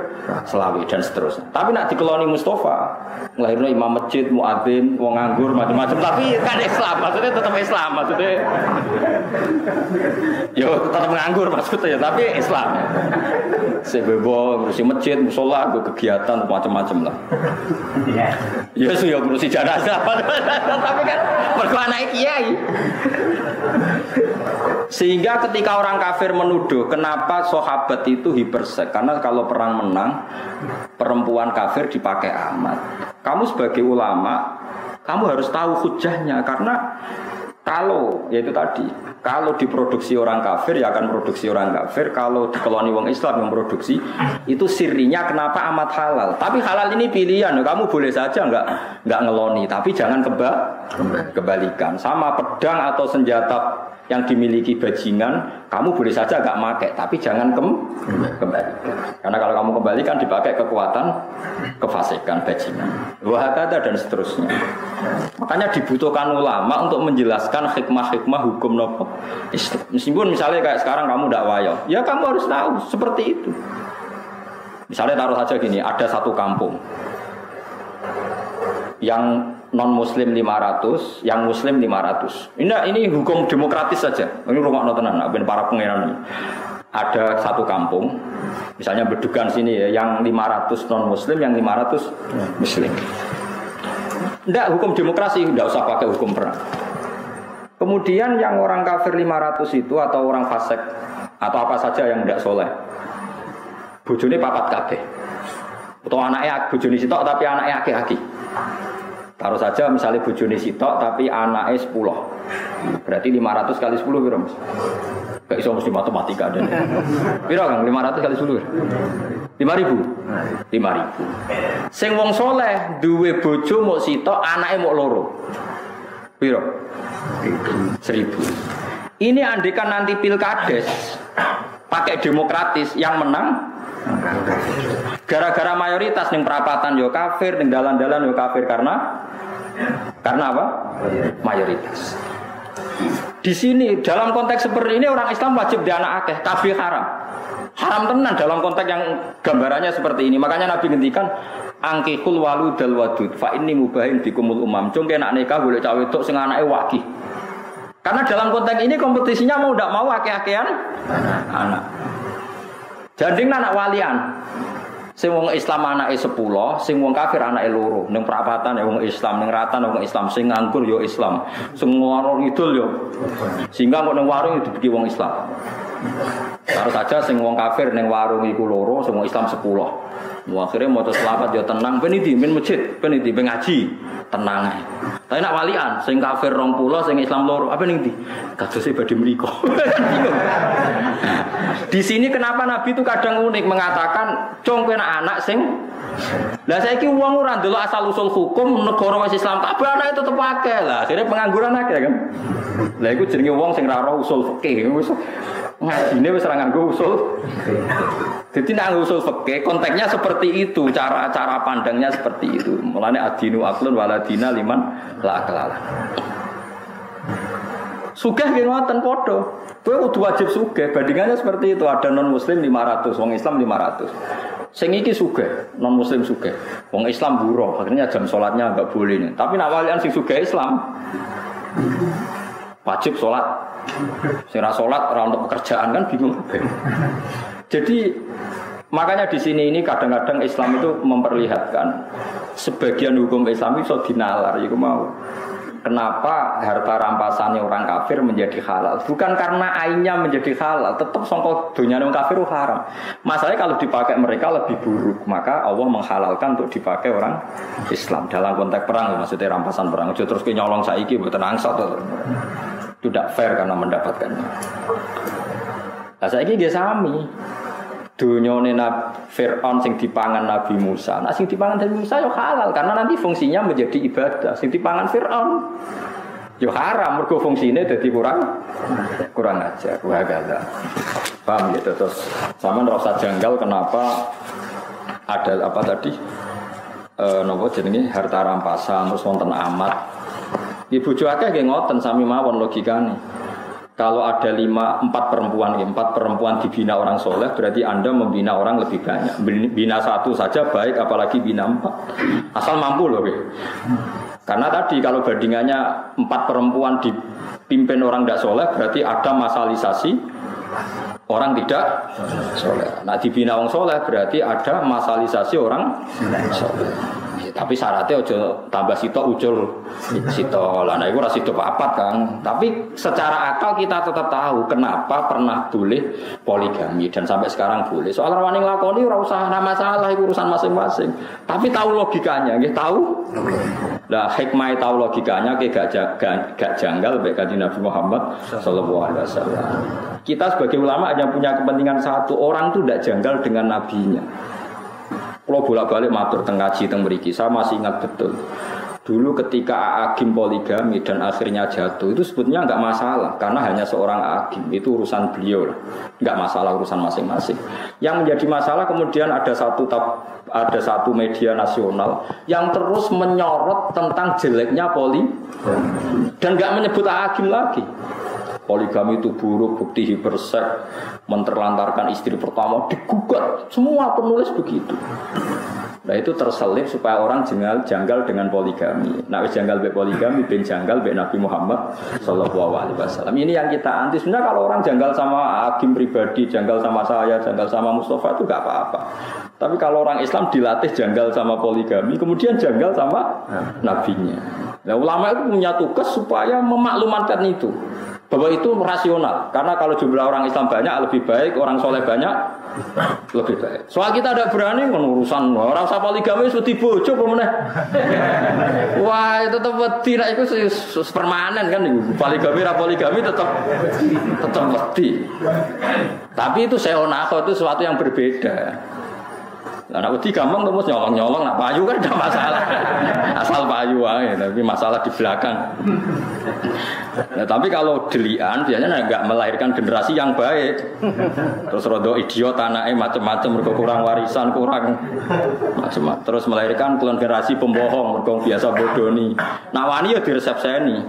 selawe dan seterusnya. Tapi nak dikeloni Mustafa nglahirno imam masjid, muadzin, wong nganggur macam-macam, tapi kan Islam, maksudnya tetap Islam, maksudnya yo tetap nganggur maksudnya, tapi Islam. Sebebo ngurusi masjid, musola, kegiatan macam-macam lah. Ya sih ya ngurusi jenazah. Tapi kan mergo anake kiai. Sehingga ketika orang kafir menuduh kenapa sahabat itu hipersek, karena kalau perang menang perempuan kafir dipakai amat. Kamu sebagai ulama, kamu harus tahu hujahnya, karena kalau yaitu tadi, kalau diproduksi orang kafir ya akan produksi orang kafir, kalau dikeloni wong Islam yang produksi itu sirinya kenapa amat halal. Tapi halal ini pilihan, kamu boleh saja nggak ngeloni, tapi jangan kebalikan. Sama pedang atau senjata yang dimiliki bajingan, kamu boleh saja nggak pakai, tapi jangan kembalikan. Karena kalau kamu kembalikan dipakai kekuatan kefasikan bajingan. Wahakata dan seterusnya. Makanya dibutuhkan ulama untuk menjelaskan hikmah-hikmah hukum nopo Islam. Meskipun misalnya kayak sekarang kamu tidak wayo, ya kamu harus tahu seperti itu. Misalnya taruh saja gini, ada satu kampung yang non muslim 500, yang muslim 500. Ini hukum demokratis saja. Ini rumah tenan, ben para pangeran. Ada satu kampung, misalnya Bedugan sini ya, yang 500 non muslim, yang 500 muslim. Enggak, hukum demokrasi, enggak usah pakai hukum perang. Kemudian yang orang kafir 500 itu atau orang fasik atau apa saja yang enggak soleh, bojone papat kabeh. Atau anaknya bojone sitok tapi anaknya aki-aki. Taruh saja misalnya bojone sitok tapi anaknya 10. Berarti 500 kali 10 piro, Mas? Gak iso mesti matematika ada. Piro Kang? 500 kali 10. 5.000. 5.000. Sing wong soleh duwe bojo mok sitok, anake mok loro. Piro? 1.000. Ini andikan nanti pilkades pakai demokratis yang menang gara-gara mayoritas ning perapatan yo kafir, ning dalan-dalan yo kafir karena apa? Mayoritas. Di sini dalam konteks seperti ini orang Islam wajib di anak akeh, kafir haram. Haram tenan dalam konteks yang gambarannya seperti ini. Makanya Nabi ngendikan angkihul waludal wadud fa inni mubahin bikumul umam. Cung nek nikah boleh cawe wedok sing anake wakih. Karena dalam konteks ini kompetisinya mau ndak mau akeh-akehan anak. Janding anak walian. Sing wong Islam anake 10, sing wong kafir anake loro. Ning perapatan ya wong Islam, ning ratan wong Islam, sing nganggur ya Islam, sing warung idul ya. Sehingga kok ning warung itu dibagi wong Islam. Harus saja sing wong kafir ning warung iku loro, sing wong Islam 10. Akhirnya maca selawat ya tenang, ben iki men masjid, ben iki ben ngaji, tenang ae. Tapi nak walian, sing kafir 20, sing Islam loro, apa ning ndi? Kadose badhe mriko. Di sini kenapa Nabi itu kadang unik mengatakan, "Cung kowe anak sing." Lah saiki wong ora ndelok asal usul hukum negara wis Islam kabeh anake tetep akeh lah. Akhirnya pengangguran akeh kan. Lah iku jenenge wong sing ora roh usul fikih. Wis ngajine wis ora nganggo usul. Jadi nang usul fikih konteksnya seperti itu, cara pandangnya seperti itu. Mulane adinu aqlun waladina liman la aqlala. Sugih nggih ngoten padha. Kowe kudu wajib sugih, bandingannya seperti itu. Ada non muslim 500, wong Islam 500. Sing iki sugih, non muslim sugih. Wong Islam buruh, akhirnya jam salatnya enggak boleh nih. Tapi nak walian sing sugih Islam wajib salat. Sing ra salat ora untuk pekerjaan kan bingung. Jadi makanya di sini ini kadang-kadang Islam itu memperlihatkan sebagian hukum Islam itu dinalar, itu mau. Kenapa harta rampasannya orang kafir menjadi halal? Bukan karena ainnya menjadi halal, tetap sangka dunia orang kafir itu haram. Masalahnya kalau dipakai mereka lebih buruk, maka Allah menghalalkan untuk dipakai orang Islam dalam konteks perang, maksudnya rampasan perang. Terus nyolong saiki mboten angsat itu tidak fair karena mendapatkannya. Lah saiki nggih sami. Dunyane Fir'aun sing dipangan Nabi Musa. Nah sing dipangan Nabi Musa yo halal karena nanti fungsinya menjadi ibadah. Sing dipangan Fir'aun Yo haram mergo fungsine dadi kurang ajar. Wah gala. Paham gitu terus sama rasa janggal kenapa ada apa tadi? Napa jenenge harta rampasan terus wonten amat. Ibu bojo akeh nggih ngoten sami mawon logikane. Kalau ada 4 perempuan dibina orang soleh, berarti Anda membina orang lebih banyak. Bina 1 saja baik, apalagi bina 4. Asal mampu loh. Karena tadi kalau bandingannya 4 perempuan dipimpin orang tidak soleh, berarti ada masalisasi orang tidak soleh. Nah dibina orang soleh, berarti ada masalisasi orang soleh. Tapi syaratnya ojo tambah sitok ucul sitok lah. Nah itu rasa hidup papat kan. Tapi secara akal kita tetap tahu kenapa pernah boleh poligami dan sampai sekarang boleh. Soal rawani nglakoni ora usah masalah itu urusan masing-masing. Tapi tahu logikanya, nggih tahu. Lah hikmah tahu logikanya gak janggal baik kanjeng Nabi Muhammad sallallahu alaihi wasallam. Kita sebagai ulama hanya punya kepentingan satu, orang itu tidak janggal dengan nabinya. Kalau bolak-balik matur teng ngaji teng mriki, saya masih ingat betul. Dulu ketika Agim poligami dan akhirnya jatuh, itu sebetulnya enggak masalah karena hanya seorang Agim, itu urusan beliau lah. Enggak masalah urusan masing-masing. Yang menjadi masalah kemudian ada satu media nasional yang terus menyorot tentang jeleknya poligami dan enggak menyebut Agim lagi. Poligami itu buruk, bukti hipersek, menterlantarkan istri pertama, digugat. Semua penulis begitu. Nah itu terselip supaya orang janggal dengan poligami. Nah janggal be poligami, ben janggal be Nabi Muhammad sallallahu alaihi wasallam. Ini yang kita anti. Sebenarnya kalau orang janggal sama hakim pribadi, janggal sama saya, janggal sama Mustafa itu enggak apa-apa. Tapi kalau orang Islam dilatih janggal sama poligami, kemudian janggal sama nabinya. Nah ulama itu punya tugas supaya memaklumatkan itu. Bahwa itu rasional. Karena kalau jumlah orang Islam banyak lebih baik, orang soleh banyak lebih baik. Soal kita tidak berani urusan orang usah poligami sudah bojo pemenang. Wah itu tetap tidak itu permanen kan poligami poligami tetap wedi. Tapi itu seonako itu sesuatu yang berbeda. Nah, nak wedi gampang terus nyolong-nyolong, nak payu kan tidak masalah. Asal payu aja, tapi masalah di belakang. Nah, tapi kalau delian biasanya enggak melahirkan generasi yang baik. Terus rodo idiot anaknya macam-macam, mergo kurang warisan, kurang macam-macam. Terus melahirkan generasi pembohong, mergo biasa bodoni. Nah, wani ya diresepseni.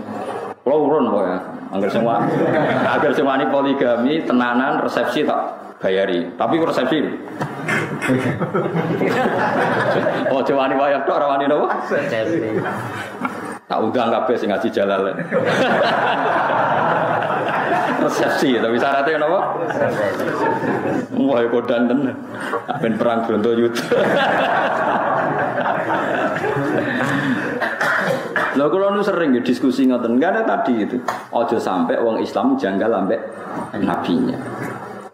Kulo urun kok ya. Angger sing wani poligami tenanan resepsi tak bayari. Tapi resepsi oh cewani wayang tok ora wani napa? Tak undang kabeh sing ngaji Jalalain. Resepsi tapi syaratnya napa? Wah kodan tenan. Ben perang Brontoyuda. Lha kula nu sering ya diskusi ngoten. Enggak ada tadi itu. Aja sampai wong Islam janggal ambek nabinya.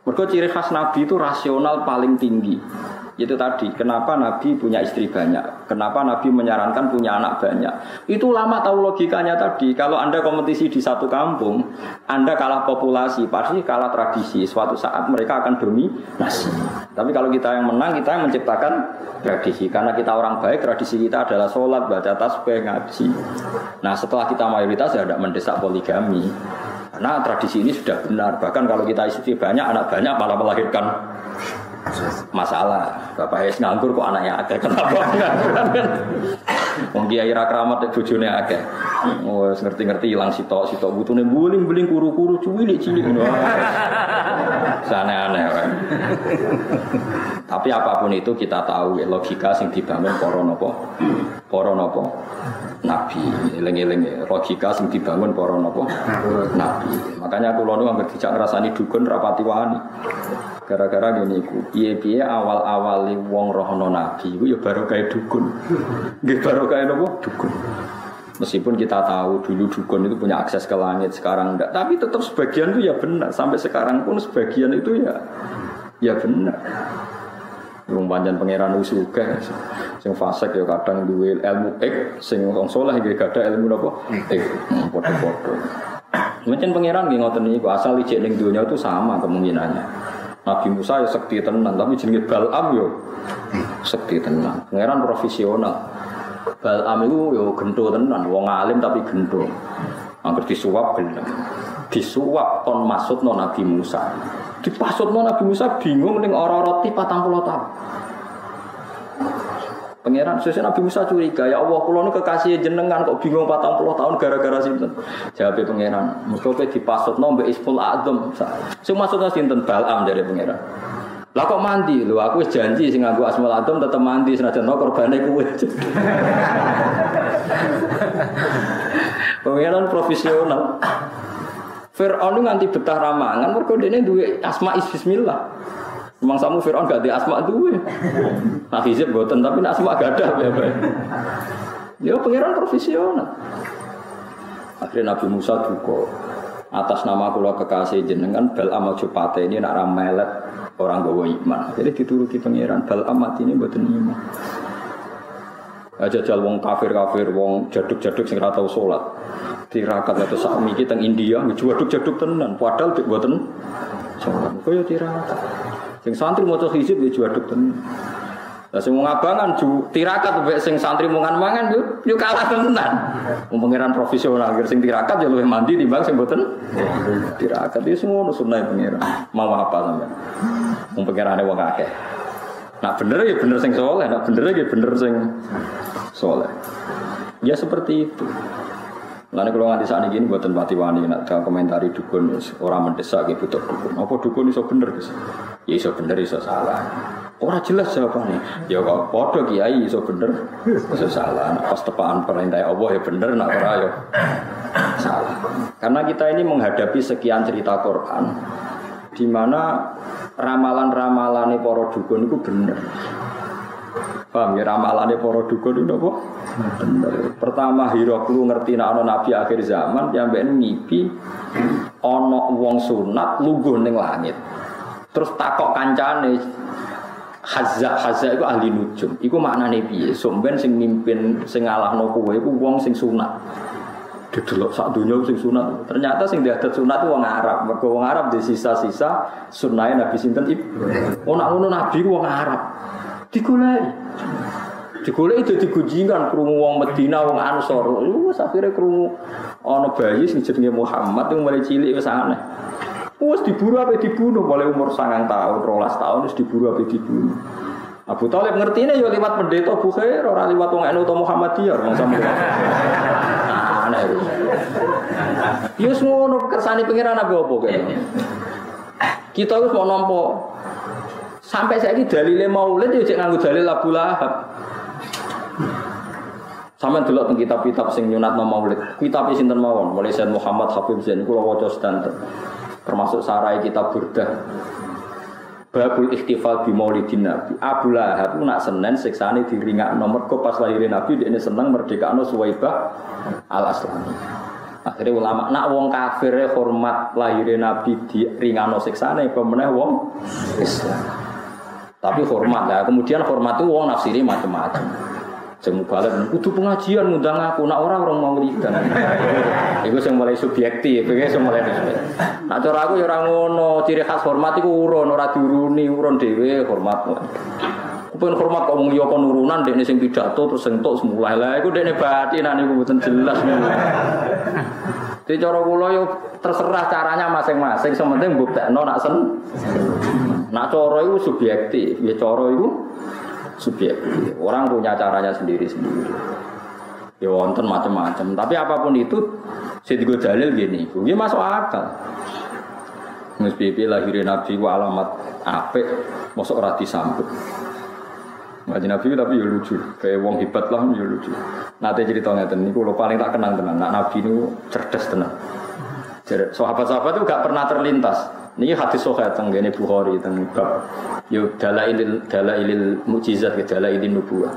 Mergo ciri khas Nabi itu rasional paling tinggi. Itu tadi, kenapa Nabi punya istri banyak? Kenapa Nabi menyarankan punya anak banyak? Itu lama tahu logikanya tadi. Kalau Anda kompetisi di satu kampung, Anda kalah populasi, pasti kalah tradisi. Suatu saat mereka akan dominasi. Tapi kalau kita yang menang, kita yang menciptakan tradisi. Karena kita orang baik, tradisi kita adalah sholat, baca tasbih, ngaji. Nah setelah kita mayoritas, ya tidak mendesak poligami. Karena tradisi ini sudah benar. Bahkan kalau kita istri banyak, anak banyak malah melahirkan masalah. Bapak es nganggur kok anaknya akeh. Kenapa nganggur kan? Wong kiai ra kramat bojone akeh. Oh, ngerti-ngerti ilang sitok butune buling-buling kuru-kuru cilik-cilik ngono. Aneh-aneh. Tapi apapun itu kita tahu logika sing dibangun para napa? Para napa? Nabi. Eling-eling logika sing dibangun para napa? Nabi. Makanya kula nu anggere dijak ngrasani dukun rapati wani. Gara-gara ngene iku, piye-piye awal-awali wong rohno nabi iku ya barokah dukun. Nggih barokah napa? Dukun. Meskipun kita tahu dulu dukun itu punya akses ke langit, sekarang enggak, tapi tetap sebagian itu ya benar. Sampai sekarang pun sebagian itu ya benar. Wong pancen pangeran usuga sing fasik ya kadang duwe ilmu sing wong saleh nggih gadah ilmu napa? Padha-padha. Pancen pangeran nggih ngoten niku asal ijek ning donya itu sama kemungkinannya. Nabi Musa ya sekti tenan, tapi jenenge Bal'am yo sekti tenan. Pangeran profesional. Bal'am itu yo gento tenan, wong alim tapi gento. Angger disuap gelem. Disuap kon maksudno Nabi Musa. Dipasutno Nabi Musa bingung ning ora roti 40 tahun. Pangeran sesuk Nabi Musa curiga, ya Allah kula nu kekasih jenengan kok bingung 40 tahun gara-gara sinten? Jawabe pangeran, muga kowe dipasutno mbek Ismul A'dzam. Sing maksudna sinten Bal'am dari pangeran. Lah kok mandi? Lho aku wis janji sing nganggo Ismul A'dzam tetep mandi senajan korbane kuwe. Pangeran profesional. Fir'aun nganti betah ramangan mergo dene duwe asma bismillah. Memang samu Fir'aun gak di asma duwe. Nah hizib boten tapi asma gak ada bae. Ya pangeran profesional. Akhirnya Nabi Musa duka atas nama kula kekasih jenengan Bal'am aja pateni nak ra melet orang gawa iman. Jadi dituruti pangeran Bal'am matine mboten iman. Jajal wong kafir-kafir, wong jaduk-jaduk sing ora tau salat. Tirakat atau sak miki teng India jaduk-jaduk tenan, padahal mboten salat. Kaya tirakat. Sing santri maca hizib ya jaduk tenan. Lah sing ngabangan tirakat mbek sing santri mangan-mangan yo kalah tenan. Wong pangeran profesional sing tirakat ya luwih mandi timbang sing mboten tirakat. Iki semua sunah pangeran. Mau apa sampean? Wong pangerane wong akeh. Nak bener ya bener sing soleh, nak bener ya bener sing soleh. Ya seperti itu. Lalu kalau nganti saat ini buatan pati wani nak komentari dukun orang mendesak gitu butuh dukun. Apa dukun iso bener guys? Ya iso bener iso salah. Orang jelas jawabannya. Ya kok podo kiai iso bener iso salah. Pas tepaan perintah Allah ya bener, nak ora ya salah. Karena kita ini menghadapi sekian cerita Quran, di mana ramalan-ramalane para dukun itu bener. Paham ya ramalane para dukun itu apa? Bener. Pertama Hiroklu ngerti nek ana nabi akhir zaman sampe ngipi ana wong sunat lungguh ning langit. Terus takok kancane Hazza iku ahli nujum. Iku maknane piye? Somben sing mimpin sing ngalahno kowe iku wong sing sunat. Didelok sak donya sing sunat. Ternyata sing diadat sunat itu wong Arab. Mergo wong Arab di sisa-sisa sunahe Nabi sinten Ibrahim. Ono ngono nabi ku wong Arab. Digoleki dadi gunjingan krungu wong Medina, wong Ansor. Wis akhire krungu ana bayi sing jenenge Muhammad yang mulai cilik wis aneh. Wis diburu apa dibunuh mulai umur 9 tahun, 12 tahun wis diburu apa dibunuh. Abu Thalib ngertine ya lewat pendeta Bukhair, ora lewat wong NU atau Muhammadiyah, wong sampe. Aneh. Ya ngono kersane pangeran apa kene. Kita wis mau nampa sampai saiki dalile maulid ya cek nganggo dalil Abu Lahab. Sampe delok teng kitab-kitab sing nyunatno maulid. Kitab sinten mawon, mulai Sayyid Muhammad Habib Zain kula waca sedanten. Termasuk sarai kitab Burdah. Babul ikhtifal bi maulidin Nabi. Abu Lahab nak Senin siksane diringakno mergo pas lahire Nabi dekne seneng merdekakno Suwaibah Al-Aslami. Akhirnya ulama nak wong kafir hormat lahire Nabi diringakno siksane pemeneh wong Islam. Tapi hormat lah. Kemudian hormat itu wong nafsiri macam-macam. Sing mubalek kudu pengajian ngundang aku, nak orang mau wiridan. Iku sing mulai subjektif, iki sing mulai. Nak cara aku ya ora ngono, ciri khas hormat iku urun, ora diuruni, urun dhewe hormat. Kupen hormat kok wong ya kon urunan dekne sing pidato terus sing tok semula. Lah iku dekne batinan iku mboten jelas. Jadi cara kula yo terserah caranya masing-masing, sing penting mbuktekno nak sen. Nak cara iku subjektif, ya cara iku subjektif. Orang punya caranya sendiri-sendiri. Ya wonten macam-macam. Tapi apapun itu, saya digo dalil gini, ini masuk akal. Mesti lahirin Nabi ku alamat apik, mosok ora disambut. Ngaji Nabi tapi ya lucu, kayak wong hebat lah ya lucu. Nate cerita ngeten niku lho paling tak kenang tenan. Nak Nabi niku cerdas tenan. Jadi sahabat-sahabat itu gak pernah terlintas. Ini hadis sahih teng ngene Bukhari teng bab yo dalailil mukjizat ke dalailin nubuwah.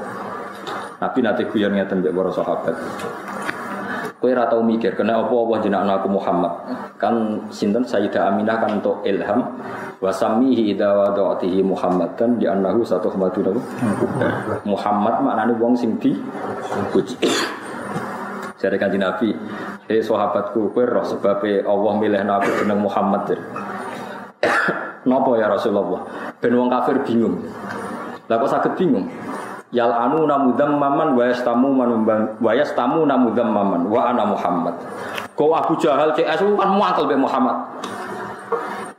Nabi nate guyon ngeten mbek para sahabat. Kowe ora tau mikir kena apa Allah jenakno aku Muhammad. Kan sinten Sayyidah Aminah kan untuk ilham wa samihi idza wada'tihi Muhammadan di annahu satu khamatun Muhammad maknane wong sing dipuji. Jare Kanjeng Nabi, sahabatku kowe roh sebabe Allah milihno aku jeneng Muhammad. Napa ya Rasulullah? Ben wong kafir bingung. Lah kok saged bingung? Yal'anu namudammaman wa yastamu namudammaman wa ana Muhammad. Kau Abu Jahal CS kan muangkel be Muhammad.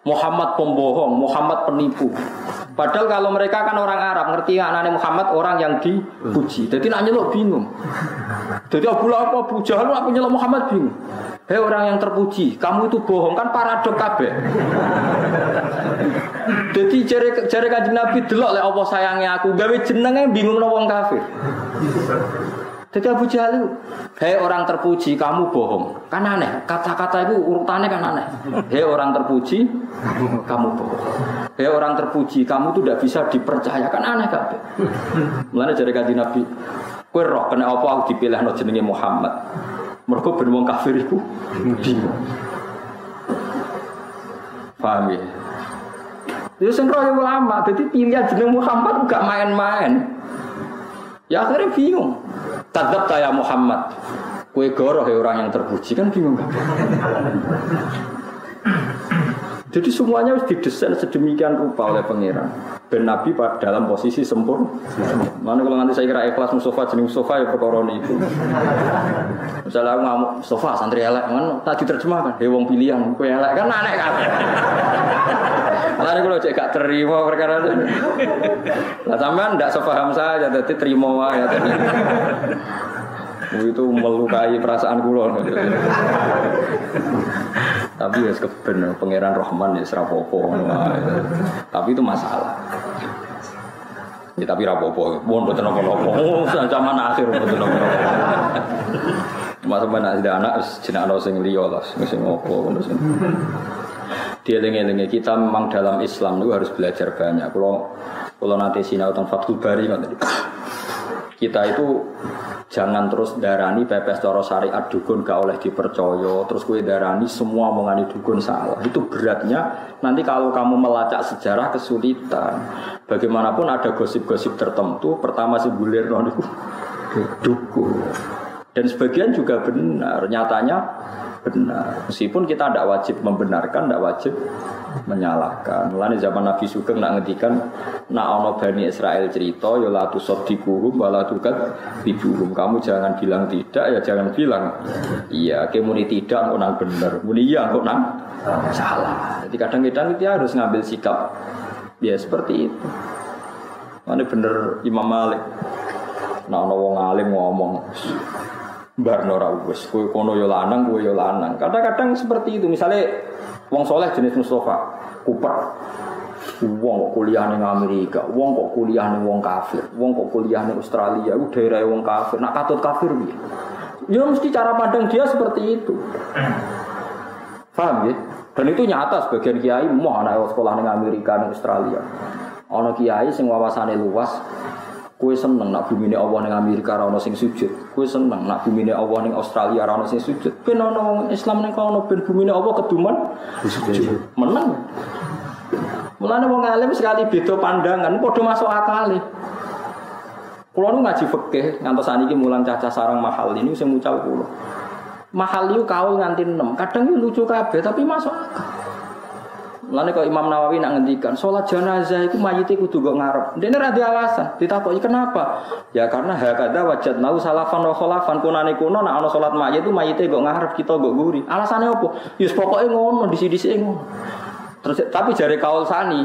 Muhammad pembohong, Muhammad penipu. Padahal kalau mereka kan orang Arab, ngerti anaknya Muhammad orang yang dipuji. Jadi nak nyeluk bingung. Jadi Abu Jahal nak nyeluk Muhammad bingung. Hei orang yang terpuji, kamu itu bohong kan paradok kabeh. Jadi jare Kanjeng Nabi delok lek apa sayange aku, gawe jenenge bingung wong kafir. Jadi Abu Jahal, hei orang terpuji, kamu bohong. Kan aneh, kata-kata itu urutannya kan aneh. Hei orang terpuji, kamu bohong. Hei orang terpuji, kamu tuh tidak bisa dipercaya. Kan aneh kabeh. Mulane jare Kanjeng Nabi, kowe roh kena apa aku dipilihno jenenge Muhammad. Mergo ben wong kafir iku bingung. Paham ya? Ya sing roh ulama, dadi pilihan jeneng Muhammad gak main-main. Ya akhirnya bingung. Tadzab ya Muhammad. Kue goroh ya orang yang terpuji kan bingung kan? Jadi semuanya harus didesain sedemikian rupa oleh pangeran. Ben Nabi dalam posisi sempurna. Mana kalau nanti saya kira ikhlas Mustafa jenis Mustafa ya perkara itu. Misalnya aku ngamuk Mustafa santri elek kan tak diterjemahkan. Wong pilihan kue elek kan aneh kan. Lalu kalau cek gak terima perkara itu. Lah sampean ndak sepaham saya jadi terima ya tadi. Itu melukai perasaan kula. Tapi ya keben pangeran Rahman ya serapopo. Tapi itu masalah. Ya tapi rapopo, mohon boten napa-napa. Zaman akhir boten napa-napa. Masa mana ada anak jenenge sing liya lah, sing opo ngono sing. Dieling-elinge kita memang dalam Islam itu harus belajar banyak. Kalau nanti sinau tentang Fathul Bari kita itu jangan terus darani pepes cara syariat dukun gak oleh dipercaya, terus kue darani semua mengani dukun salah. Itu beratnya nanti kalau kamu melacak sejarah kesulitan. Bagaimanapun ada gosip-gosip tertentu, pertama si bulir itu dukun. Dan sebagian juga benar, nyatanya benar. Meskipun kita tidak wajib membenarkan, tidak wajib menyalahkan. Mulane zaman Nabi Sugeng nak ngendikan nak ana Bani Israel cerita ya la tusaddiquhum wa la tukadzibuhum. Kamu jangan bilang tidak ya jangan bilang iya. Muni tidak kok nang bener, muni iya kok nang salah. Jadi kadang-kadang kita harus ngambil sikap ya seperti itu. Mana bener Imam Malik. Nah ana wong alim ngomong barno ra wis kowe kono yo lanang kowe yo lanang. Kadang-kadang seperti itu. Misalnya wong soleh jenis Mustafa, Cooper. Wong kok kuliah ning Amerika, wong kok kuliah ning wong kafir, wong kok kuliah ning Australia, iku daerah wong kafir. Nak katut kafir piye? Ya mesti cara pandang dia seperti itu. Paham ya? Dan itu nyata sebagian kiai mau anak sekolah ning Amerika ning Australia. Ana kiai sing wawasane luas. Kue seneng nak bumine Allah ning Amerika ora ono sing sujud. Kue seneng nak bumine Allah ning Australia ora ono sing sujud. Ben ono wong Islam ning kono ben bumine Allah keduman sujud. Menang. Mulane wong alim sekali beda pandangan padha masuk akal. Kulo nu ngaji fikih ngantos saniki mulang cacah sarang mahal ini sing mucal kulo. Mahal itu kaul nganti 6. Kadang itu lucu kabeh tapi masuk akal. Mulane kok Imam Nawawi nak ngendikan salat jenazah itu mayite kudu go ngarep. Dene ra di alasan. Ditakoki kenapa? Ya karena hakada wajadnau salafan wa khalafan kunane kuno nak ana salat mayit itu mayite go ngarep kita go guri. Alasane opo? Ya pokoke ngono disi-disi ngono. Terus tapi jare kaul sani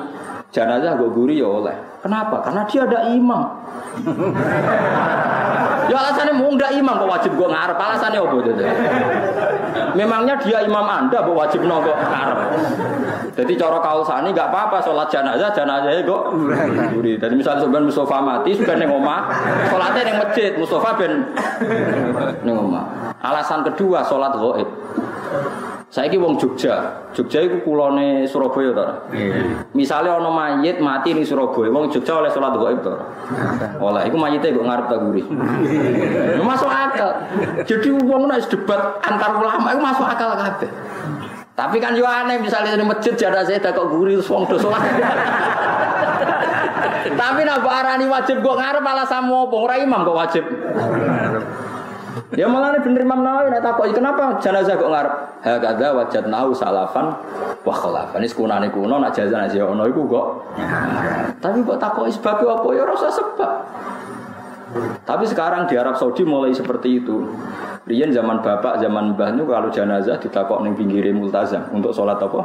jenazah go guri ya oleh. Kenapa? Karena dia ada imam. Ya alasannya mau ndak imam kok wajib go ngarep. Alasannya opo itu? Memangnya dia imam Anda kok wajib nonggo ngarep. Jadi cara kaulsani enggak apa-apa salat jenazah kok guri. Jadi misalnya sebenarnya Mustafa mati sudah ning omah, salatnya ning masjid, Mustafa ben ning omah. Alasan kedua salat ghaib. Saiki wong Jogja iku kulone Surabaya to. Misale ana mayit mati ning Surabaya, wong Jogja oleh salat ghaib to. Oleh iku mayite kok ngarep ta guri. Masuk akal. Jadi wong nek debat antar ulama iku masuk akal kabeh. Tapi kan yo aneh misalnya di masjid jenazah kok guri terus wong do salat. Tapi nek arani wajib kok ngarep alasan opo? Ora imam kok wajib. Ya malah bener Imam Nawawi nek takoki kenapa jenazah kok ngarep? Hakadza wajadnahu salafan wa khalafan. Wis kunane kuno nek jenazah ono iku kok. Tapi kok takoki sebab apa ya ora usah sebab. Tapi sekarang di Arab Saudi mulai seperti itu. Riyen zaman bapak, zaman mbah itu kalau jenazah ditakok ning pinggire multazam untuk sholat apa?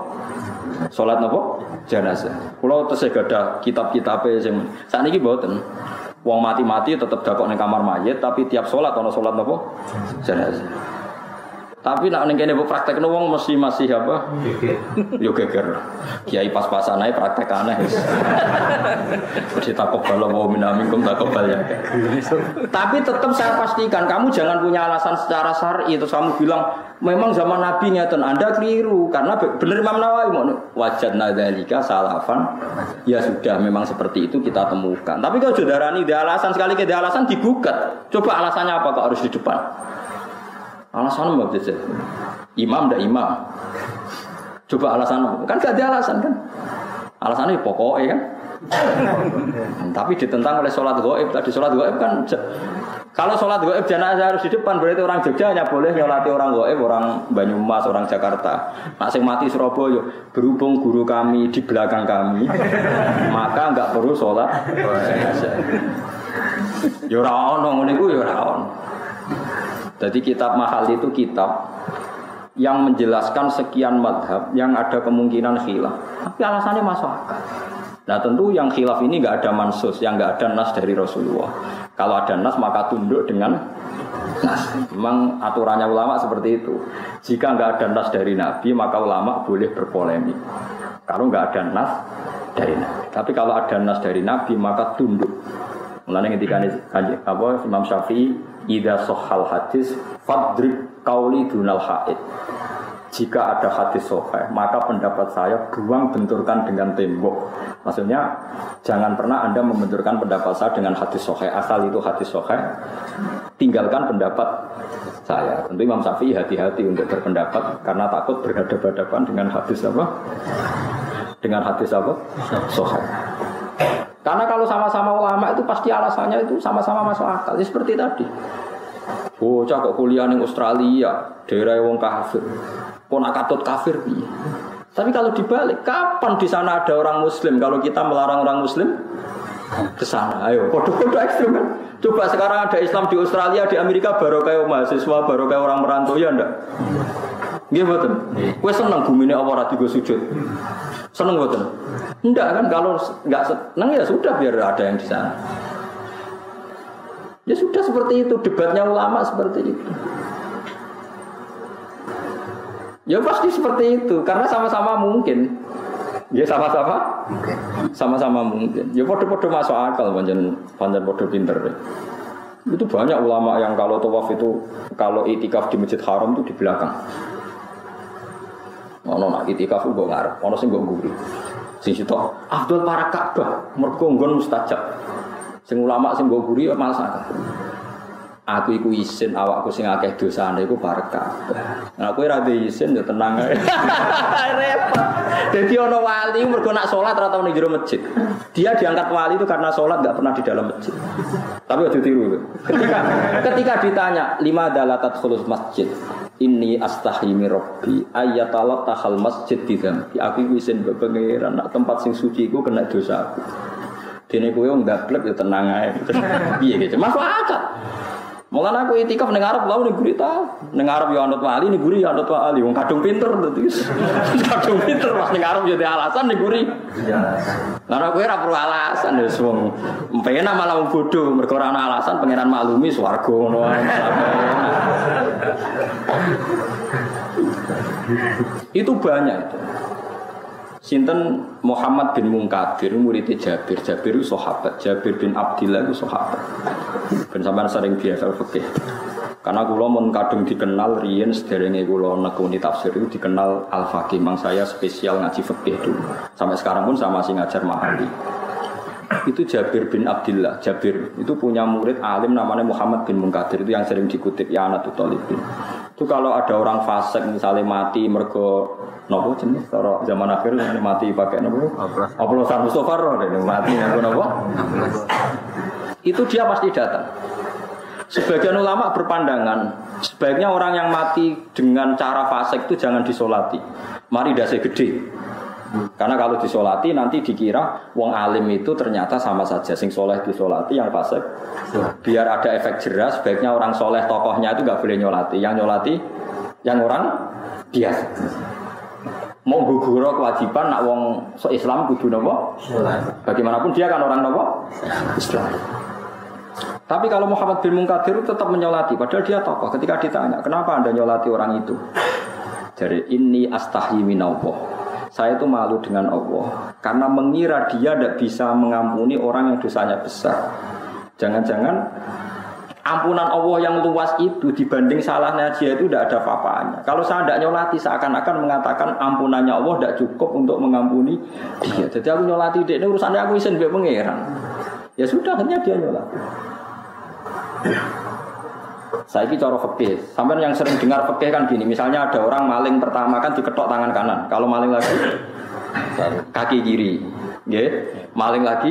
Sholat apa? Jenazah. Kalau terus ada kitab-kitabe sing sakniki mboten. Wong mati-mati tetap dakok ning kamar mayit tapi tiap sholat ana sholat apa? Jenazah. Tapi nak ning kene praktekno wong mesti masih apa? Yo geger. Kiai pas-pasan ae praktek aneh. Mesti takobal wa minamikum takobal ya. Tapi tetap saya pastikan kamu jangan punya alasan secara syar'i terus kamu bilang memang zaman Nabi ngeten Anda keliru karena benar Imam Nawawi wajadna dzalika salafan. Ya sudah memang seperti itu kita temukan. Tapi kalau jodarani dia alasan sekali ke dia alasan digugat. Coba alasannya apa kok harus di depan? Alasan apa saja? Imam ndak imam. Coba alasan kan gak ada alasan kan? Alasannya pokoknya kan. Tapi ditentang oleh sholat gaib. Tadi sholat gaib kan kalau sholat gaib jenazah harus di depan berarti orang Jogja hanya boleh nyolati orang gaib, orang Banyumas, orang Jakarta. Nak sing mati Surabaya berhubung guru kami di belakang kami maka enggak perlu sholat jenazah. Ya ora ono ngene iku ya ora ono. Jadi kitab mahal itu kitab yang menjelaskan sekian madhab yang ada kemungkinan khilaf. Tapi alasannya masuk akal. Nah tentu yang khilaf ini nggak ada mansus, yang nggak ada nas dari Rasulullah. Kalau ada nas maka tunduk dengan nas. Memang aturannya ulama seperti itu. Jika nggak ada nas dari Nabi maka ulama boleh berpolemik. Kalau nggak ada nas dari Nabi. Tapi kalau ada nas dari Nabi maka tunduk. Mulanya ketika Imam Syafi'i idza sahhal hadis fadrib qauli dunal haid. Jika ada hadis sahih, maka pendapat saya buang benturkan dengan tembok. Maksudnya jangan pernah Anda membenturkan pendapat saya dengan hadis sahih. Asal itu hadis sahih, tinggalkan pendapat saya. Tentu Imam Syafi'i hati-hati untuk berpendapat karena takut berhadapan-hadapan dengan hadis apa? Dengan hadis apa? Sahih. Karena kalau sama-sama ulama itu pasti alasannya itu sama-sama masuk akal. Ya, seperti tadi. Bocah kok kuliah di Australia, daerah wong kafir. Kok nak katut kafir piye? Tapi kalau dibalik, kapan di sana ada orang muslim kalau kita melarang orang muslim ke sana? Ayo, podo-podo ekstrem kan. Coba sekarang ada Islam di Australia, di Amerika baru kayak mahasiswa, baru kayak orang merantau ya ndak? Nggih mboten. Kowe seneng bumine apa ora digo sujud? Seneng mboten? Enggak kan, kalau enggak seneng ya sudah biar ada yang di sana. Ya sudah seperti itu, debatnya ulama seperti itu. Ya pasti seperti itu, karena sama-sama mungkin. Ya sama-sama mungkin. Sama-sama mungkin. Ya podo-podo masuk akal, pancen podo pinter deh. Itu banyak ulama yang kalau tawaf itu, kalau itikaf di Masjid Haram itu di belakang. Ono nak itikaf uga ngarep, ono sing nggo guri. Sing sitok afdal para Ka'bah, mergo nggon mustajab. Sing ulama sing nggo guri malas akal. Aku iku isin awakku sing akeh dosane iku para Ka'bah. Nah kowe ra duwe isin ya tenang ae. Repot. Dadi ono wali mergo nak salat ora tau ning jero masjid. Dia diangkat wali itu karena salat enggak pernah di dalam masjid. Tapi aja tiru. Ketika ditanya lima dalatat khulus masjid. Inni astahimi rabbi ayatalat tahal masjid didam. Aku isin pengeran nak tempat sing suci iku kena dosa aku. Dene kowe enggak blek ya tenang ae. Piye gitu. Masuk akal. Mulane aku itikaf ning arep lawan ning gurita. Ning arep ya anut wali, ning guri ya anut wali. Wong kadung pinter dadi. Kadung pinter pas ning arep ya ada alasan ning guri. Lah kowe ora perlu alasan wis wong penak malah wong bodho mergo ora ana alasan pangeran maklumi swarga ngono wae. Itu banyak itu. Sinten Muhammad bin Munkadir muridnya Jabir. Jabir itu sahabat. Jabir bin Abdillah itu sahabat. Ben sampean sering biasa fikih. Karena kula mun kadung dikenal riyen sederenge kula nekuni tafsir itu dikenal Al-Faqih. Mang saya spesial ngaji fikih dulu. Sampai sekarang pun saya masih ngajar Mahali. Itu Jabir bin Abdillah. Jabir itu punya murid alim namanya Muhammad bin Munkadir. Itu yang sering dikutip ya Anatul Talibin. Itu kalau ada orang fasik misalnya mati mergo nopo jenis kalau zaman akhir mati pakai nopo oplosan Mustafa mati nopo itu dia pasti datang. Sebagian ulama berpandangan sebaiknya orang yang mati dengan cara fasik itu jangan disolati. Mari dasi gede Karena kalau disolati nanti dikira wong alim itu ternyata sama saja, sing soleh disolati, yang fasik. Biar ada efek jerah, sebaiknya orang soleh tokohnya itu nggak boleh nyolati, yang nyolati yang orang biasa. Mau guguro kewajiban nak wong Islam kudu nopo? Bagaimanapun dia kan orang nopo? Islam. Tapi kalau Muhammad bin Munkadir tetap menyolati, padahal dia tokoh. Ketika ditanya, kenapa anda nyolati orang itu? Jadi ini astahyi minallah. Saya itu malu dengan Allah karena mengira dia tidak bisa mengampuni orang yang dosanya besar. Jangan-jangan ampunan Allah yang luas itu dibanding salahnya dia itu tidak ada apa-apanya. Kalau saya tidak nyolati seakan-akan mengatakan ampunannya Allah tidak cukup untuk mengampuni dia. Jadi aku nyolati dia, ini urusannya aku isen biar pengeran. Ya sudah, akhirnya dia nyolati. Saya ini cara fikih. Sampai yang sering dengar fikih kan gini. Misalnya ada orang maling pertama kan diketok tangan kanan. Kalau maling lagi kaki kiri. Maling lagi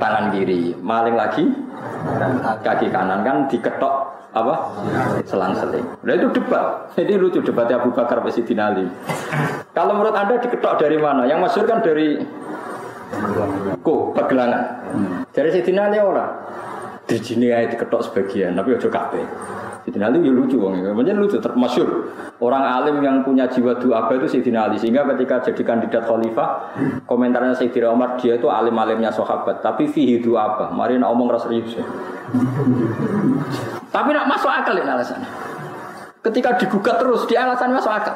tangan kiri. Maling lagi kaki kanan kan diketok apa? Selang-seling. Nah itu debat. Jadi lucu debatnya Abu Bakar sama Sayyidina Ali. Kalau menurut Anda diketok dari mana? Yang masyhur kan dari pergelangan. Dari Sayyidina Ali orang. Di sini aja diketok sebagian, tapi ojo kabeh. Sayyidina Ali ya lucu wong, macam lucu termasyhur. Orang alim yang punya jiwa du'aba itu Sayyidina Ali, sehingga ketika jadi kandidat khalifah, komentarnya Sayyidina Umar, dia itu alim-alimnya sahabat, tapi fihi du'aba. Mari nak omong ras serius. Tapi nak masuk akal ini alasannya. Ketika digugat terus, dia alasannya masuk akal.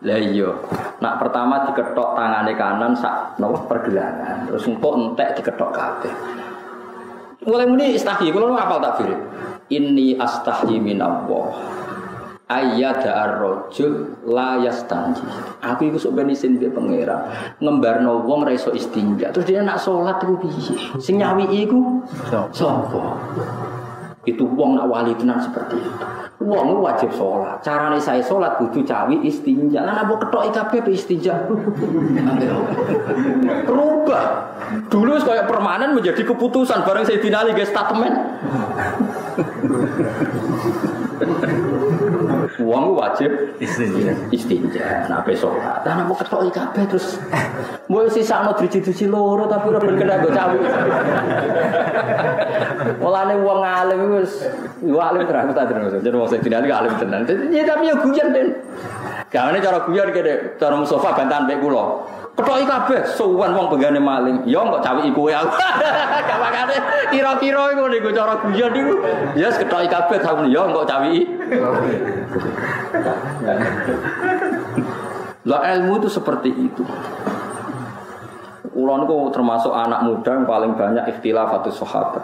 Lah iya, nak pertama diketok tangannya kanan sak nopo pergelangan, terus engko entek diketok kabeh. Mulai muni istahyi, kalau ngapal takbir. Inni astahyi min Allah. Ayyada ar-rajul la yastanji. Aku iku sok ben isin mbek pangeran. Ngembarno wong ra iso istinja. Terus dia nak salat iku piye? Sing nyawiki iku sapa? Itu wong nak wali tenan seperti itu. Wong wajib sholat. Carane saya sholat kudu cawi istinja. Lan apa ketoki kabeh pe istinja. Rubah. Dulu kayak permanen menjadi keputusan bareng Sayyidina Ali guys statement. Wong wajib istinja. Nah pe sholat. Lan apa ketoki kabeh terus mbok sisakno driji-driji loro tapi ora ben kena go cawi. Mulane wong alim wis alim terang tak terus. Jadi wong Sayyidina Ali alim tenan. Ya tapi ya guyon den. Gane cara guyon kene cara Mustafa bantahan mek kula. Ketoki kabeh suwen wong benggane maling. Ya kok cawiki kowe aku. Gak makane kira-kira iku niku cara guyon niku. Ya ketoki kabeh aku ya kok cawiki. Lah ilmu itu seperti itu. Kulo niku termasuk anak muda yang paling banyak ikhtilafatus sahabat.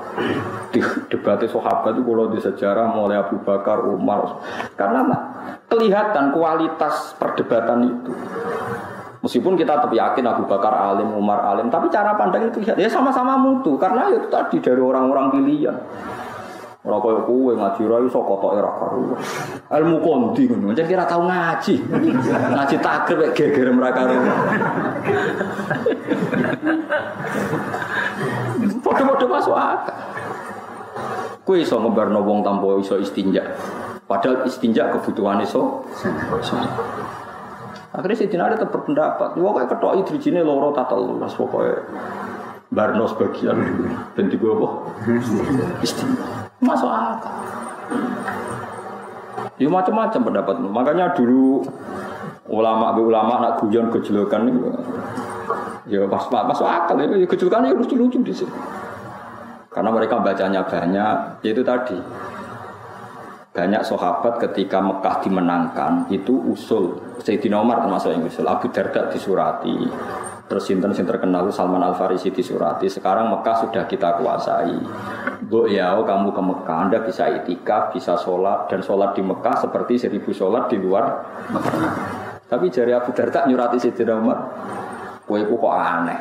Di debat sahabat itu kulo di sejarah mulai Abu Bakar, Umar. Karena kelihatan kualitas perdebatan itu. Meskipun kita tetap yakin Abu Bakar alim, Umar alim, tapi cara pandang itu ya sama-sama mutu karena itu tadi dari orang-orang pilihan. Ora koyo kowe ngaji ra iso kotoke ra karo. Ilmu kondi ngono. Jan kira tau ngaji. Ngaji takrib mek geger ra karo. Padha-padha masuk akal. Kowe iso ngembarno wong tanpa iso istinja. Padahal istinja kebutuhan iso. Akhirnya Sayyidina Ali tetap berpendapat. Pokoke ketoki drijine loro ta telu, wis pokoke barno sebagian ben digo apa? Istinja. Masuk akal. Ya macam-macam pendapat. Makanya dulu ulama nak guyon gejolokan itu ya pas masuk akal ya gejolokan itu lucu-lucu di sini. Karena mereka bacanya banyak, yaitu tadi. Banyak sahabat ketika Mekah dimenangkan itu usul Sayyidina Umar termasuk yang usul, Abu Darda disurati. Terus sinten terkenal Salman Al-Farisi disurati. Sekarang Mekah sudah kita kuasai. Bu ya, kamu ke Mekah, Anda bisa itikaf, bisa sholat dan sholat di Mekah seperti 1000 sholat di luar Mekah. Tapi jari Abu Darda nyurati Sayyidina Umar, kowe kok aneh.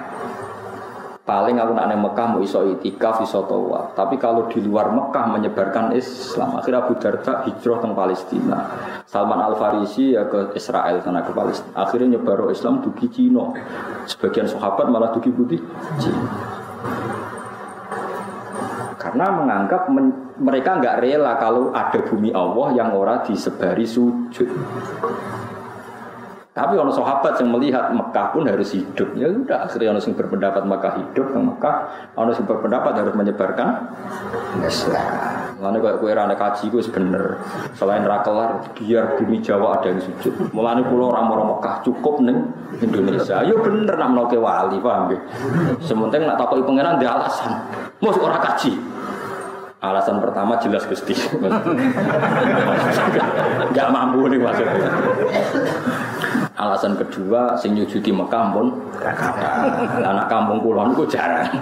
Paling aku nak nang Mekah mau iso itikaf, iso tawaf. Tapi kalau di luar Mekah menyebarkan Islam, akhirnya Abu Darda hijrah ke Palestina. Salman Al-Farisi ya ke Israel sana ke Palestina. Akhirnya nyebar Islam dugi Cina. Sebagian sahabat malah dugi putih Cina. Karena menganggap mereka enggak rela kalau ada bumi Allah yang ora disebari sujud. Tapi orang sahabat yang melihat Mekah pun harus hidup. Ya udah, akhirnya orang yang berpendapat Mekah hidup, yang Mekah orang yang berpendapat harus menyebarkan Islam. Mulane kok kowe ora kaji ku bener. Selain ra kelar, biar bumi Jawa ada yang sujud. Mulane kula ora maro Mekah, cukup ning Indonesia. Yo bener nak menoke wali, paham nggih. Sementing nak takoki pangeran ndek alasan. Mos ora kaji. Alasan pertama jelas Gusti. Enggak mampu nih maksudnya. Alasan kedua sing nyujudi Mekah pun anak kampung kula niku jarang.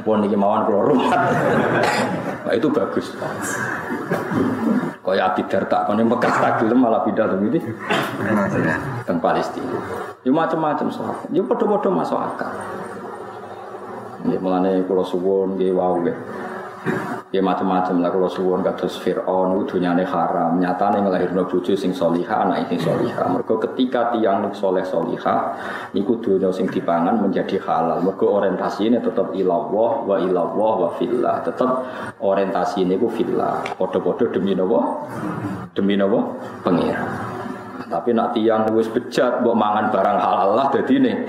Pun iki mawon kula rumah. Nah, itu bagus. Kaya Abi Darda kene Mekah tak gelem malah pindah teng iki. Teng Palestina. Ya macam-macam soal. Ya padha-padha masuk akal. Ya mulane kula suwun nggih wau nggih. Ya macam-macam lah kalau suwon kados Fir'aun itu dunyane haram, nyatane nglahirno bojo sing salihah, anak sing salihah. Mergo ketika tiyang saleh salihah niku dunya sing dipangan menjadi halal. Mergo orientasine tetep ilallah wa fillah. Tetep orientasine ku fillah. Padha-padha demi napa? Demi napa? Pangeran. Tapi nak tiyang wis bejat mbok mangan barang halal lah dadine.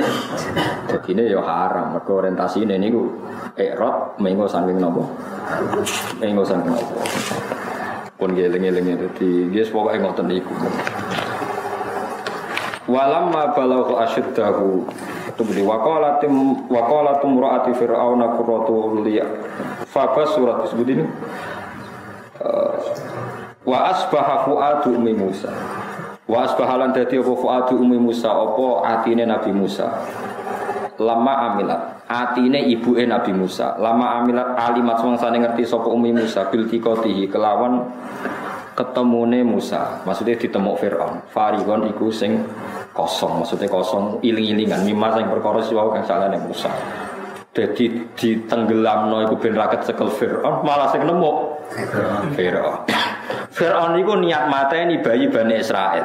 Dadine ya haram. Mergo orientasine niku ikrot mengko saking napa? Mengko saking napa? Pun geleng-geleng dadi nggih pokoke ngoten iku. Walamma balagha asyiddahu tubdi waqalatum ra'ati fir'auna qurratu li fa surat disebut ini wa asbaha fuadu ummi Musa. Wa asbahalan dadi apa fuadu ummi Musa apa atine Nabi Musa. Lama amilat atine ibuke Nabi Musa. Lama amilat alimat semangsane ngerti sapa ummi Musa bil tiqatihi kelawan ketemune Musa. Maksudnya ditemuk Firaun. Farigon iku sing kosong, maksudnya kosong iling-ilingan mimma sing perkara siwau kang salane Musa. Dadi ditenggelamno iku ben ra kecekel Firaun, malah sing nemu Firaun. Fir'aun itu niat mateni bayi Bani Israel.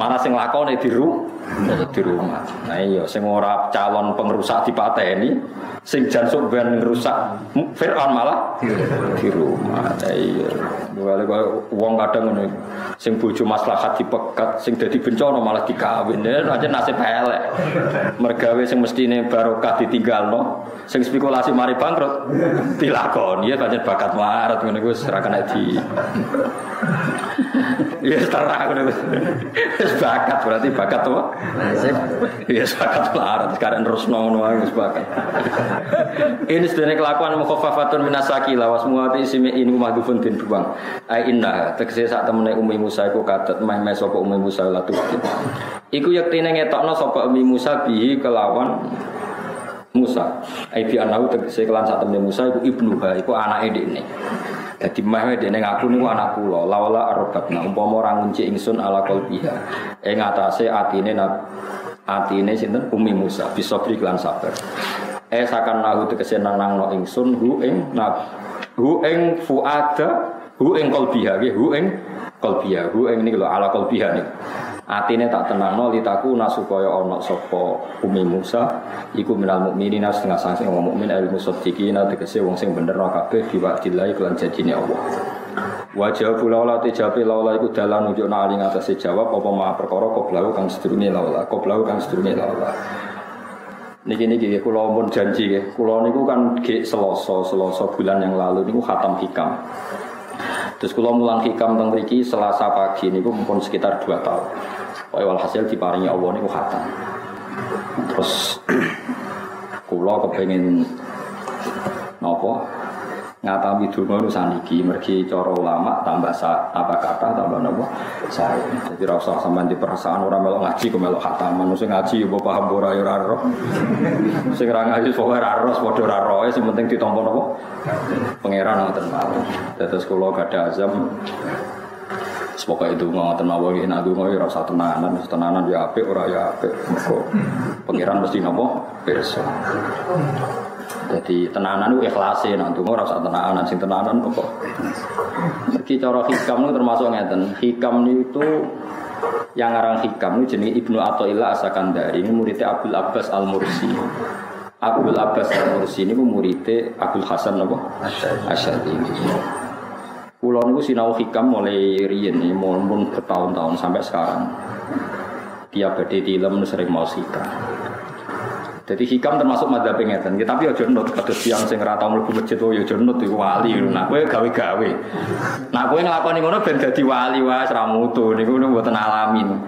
Malah sing lakone di rumah. Nah iya sing ora calon pengrusak dipateni, sing jan sok ben ngrusak Fir'aun malah di rumah. Nah iya. Wong kadang ngono. Sing bojo maslahat dipegat, sing dadi bencana malah dikawin. Aja nasib elek. Mergawe sing mestine barokah ditinggalno, sing spekulasi mari bangkrut dilakoni ya pancen bakat marat ngono iku ora kena di. Ya terang ngono. Wis bakat berarti bakat apa? Ya bakat marat sekarang terusno ngono wae wis bakat. Ini sedene kelakuan mukhaffafatun minasaki lawas muati ismi in mahdhufun din buang. Ai inna tegese sak temene Ummi Musa iku kadet meh sapa Ummi Musa latu. Iku yektine ngetokno sapa Ummi Musa bihi kelawan Musa. Ai bi anahu tegese kelan sak temene Musa iku ibnuha iku anake dekne. Dadi meh dekne ngaku niku anak kula. Lawala arbatna umpama ora ngunci ingsun ala qalbiha. Ing atase atine sinten Ummi Musa bisa beri kelan sabar. Sakan nahu tegese nang-nangno ingsun hu ing fuada hu ing qalbiha nggih hu ing qalbiha hu ing niku lho ala qalbiha niku atine tak tenangno litaku nasupaya ana sapa Ummi Musa iku minal mukminina setengah saking wong mukmin al musaddiqina tegese wong sing bener kabeh diwadillahi kelan janjine Allah. Wajah laula tijabe laula iku dalan nunjukna ing atase jawab apa ma perkara qoblahu kang sedurunge laula Niki kula pun janji nggih. Kula niku kan nggih Selasa bulan yang lalu niku khatam hikam. Terus kula mulang hikam teng mriki Selasa pagi niku pun sekitar 2 tahun. Pokoke walhasil diparingi Allah niku khatam. Terus kula kepengin napa? Ngatami donga saniki mergi cara ulama tambah apa kata tambah napa saya. Jadi ra usah sampean di perasaan ora melok ngaji kok melok khataman sing ngaji yo paham ora yo ora roh. Sing ra ngaji pokoke ra roh padha ra roe sing penting ditampa napa pangeran ngoten mawon. Dados kula gadah azam semoga itu ngoten mawon yen aku ora usah tenanan ya apik ora ya apik. Mergo pangeran mesti napa pirsa. Jadi tenanan itu ikhlase nang donga ora usah tenanan sing tenanan kok. Iki cara hikam itu termasuk ngeten. Hikam itu yang ngarang hikam itu jenenge Ibnu Athaillah As-Sakandari, ini muridnya Abdul Abbas Al-Mursi. Abdul Abbas Al-Mursi ini muridnya Abdul Hasan apa? Asy'ari. Kula niku sinau hikam mulai riyen mun bertahun-tahun sampai sekarang. tiap badhe tilem sering mau hikam. Jadi hikam termasuk madzhab ngeten. Tapi aja nut kados tiyang sing ora tau mlebu masjid yo aja nut iku wali. Nah kowe gawe-gawe. Nah kowe nglakoni ngono ben dadi wali wae ra mutu niku mboten alamin.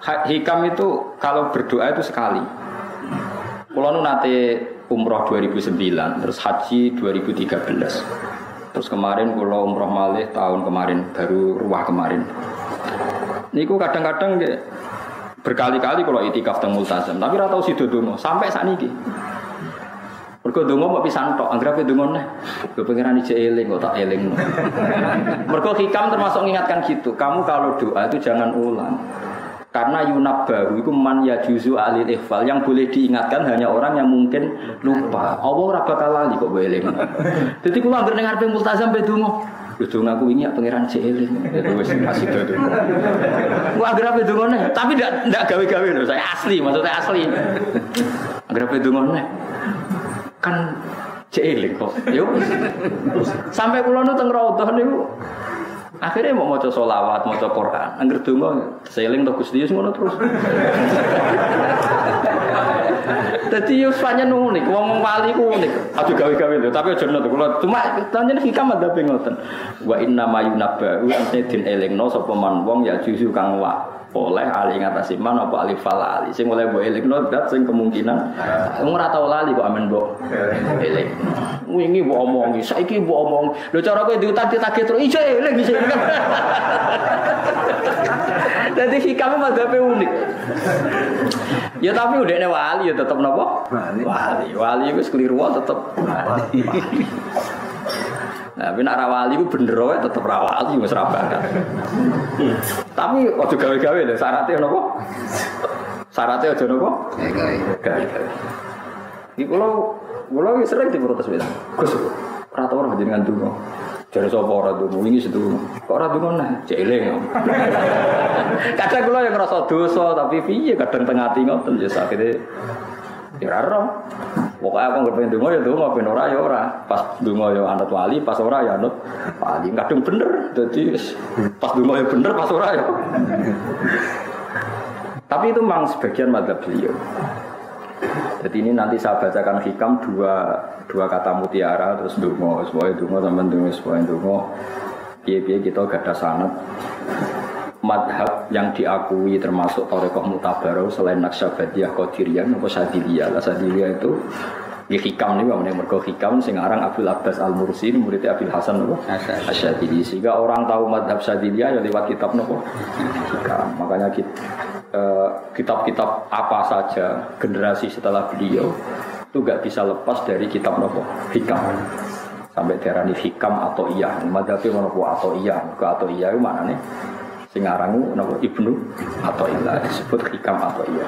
Hikam itu kalau berdoa itu sekali. Kula nu nate umroh 2009, terus haji 2013. Terus kemarin kula umroh malih tahun kemarin, baru ruwah kemarin. Niku kadang-kadang berkali-kali kalau itikaf teng multazam, tapi ora tau sida donga sampai sakniki. Mergo donga kok pisan tok, anggere donga neh. Lho pengiran ije eling kok tak eling. Mergo hikam termasuk mengingatkan gitu. Kamu kalau doa itu jangan ulang. Karena yunabbahu itu man yajuzu alil ikhfal, yang boleh diingatkan hanya orang yang mungkin lupa. Allah ora bakal lali kok eling. Dadi kula anggere ning ngarepe multazam pe donga. Lho donga aku wingi pangeran jek eling. Ya wis masih do. Ku anggere pe donga neh, tapi ndak gawe-gawe lho, saya asli, maksudnya asli. Anggere pe donga neh. Kan jek eling kok. Yo. Sampai kula nu teng raudhah niku akhirnya mau maca sholawat, maca Quran. Angger donga seling to Gusti ngono terus. Dadi yo pancen unik, wong wali ku unik. Aduh gawe-gawe lho, tapi aja nut kula cuma pancen hikam ada ngoten. Wa inna ma yunabba wa din elingno sapa man wong ya juzu kang oleh ali ngatasi man apa alif falali sing oleh mbok elingno dat sing kemungkinan ora tau lali kok amen mbok eling. Wingi mbok omongi, saiki mbok omong. Lho cara kowe diutak-ditake terus iso eling iso. Dadi hikame madzhabe unik. Ya tapi udekne wali ya tetep napa? Wali. Wali wis keliru tetep wali. Nah, tapi nak rawali itu bener wae tetep rawali wis ra bakat. Tapi aja gawe-gawe lho, syaratnya napa? Syaratnya aja napa? Gawe-gawe. Iki kula sering diprotes wis. Gus, ora tau ora jenengan donga. Jare sapa ora donga wingi setu. Kok ora donga nah, jek eling. Kadang kula yang ngrasa dosa tapi piye kadang tengah ati ngoten ya sakite. Ya ora. Pokoke aku ngerti donga ya donga ben ora ya ora. Pas donga ya anut wali, pas ora ya anut wali. Kadang bener. Dadi pas donga ya bener, pas ora ya. Tapi itu memang sebagian madzhab beliau. Jadi ini nanti saya bacakan hikam dua kata mutiara terus donga, supaya donga sampean donga, supaya donga. Piye-piye kita gak ada sanad madhab yang diakui termasuk Thariqah Mutabaroh selain Naqsyabandiyah, Qadiriyah, atau Syadziliyah. Syadziliyah itu ya hikam nih, namanya mergo hikam sing aran Abdul Abbas Al-Mursi, muridnya Abil Hasan Asy-Syadzili. Sehingga orang tahu madhab Syadziliyah ya lewat kitab nopo hikam. Makanya kitab-kitab apa saja generasi setelah beliau itu gak bisa lepas dari kitab nopo hikam. Sampai diarani hikam atau iya. Madhabnya nopo atau iya. Atau iya itu mana nih? Sing arangu napa Ibnu Athaillah disebut hikam atau iya.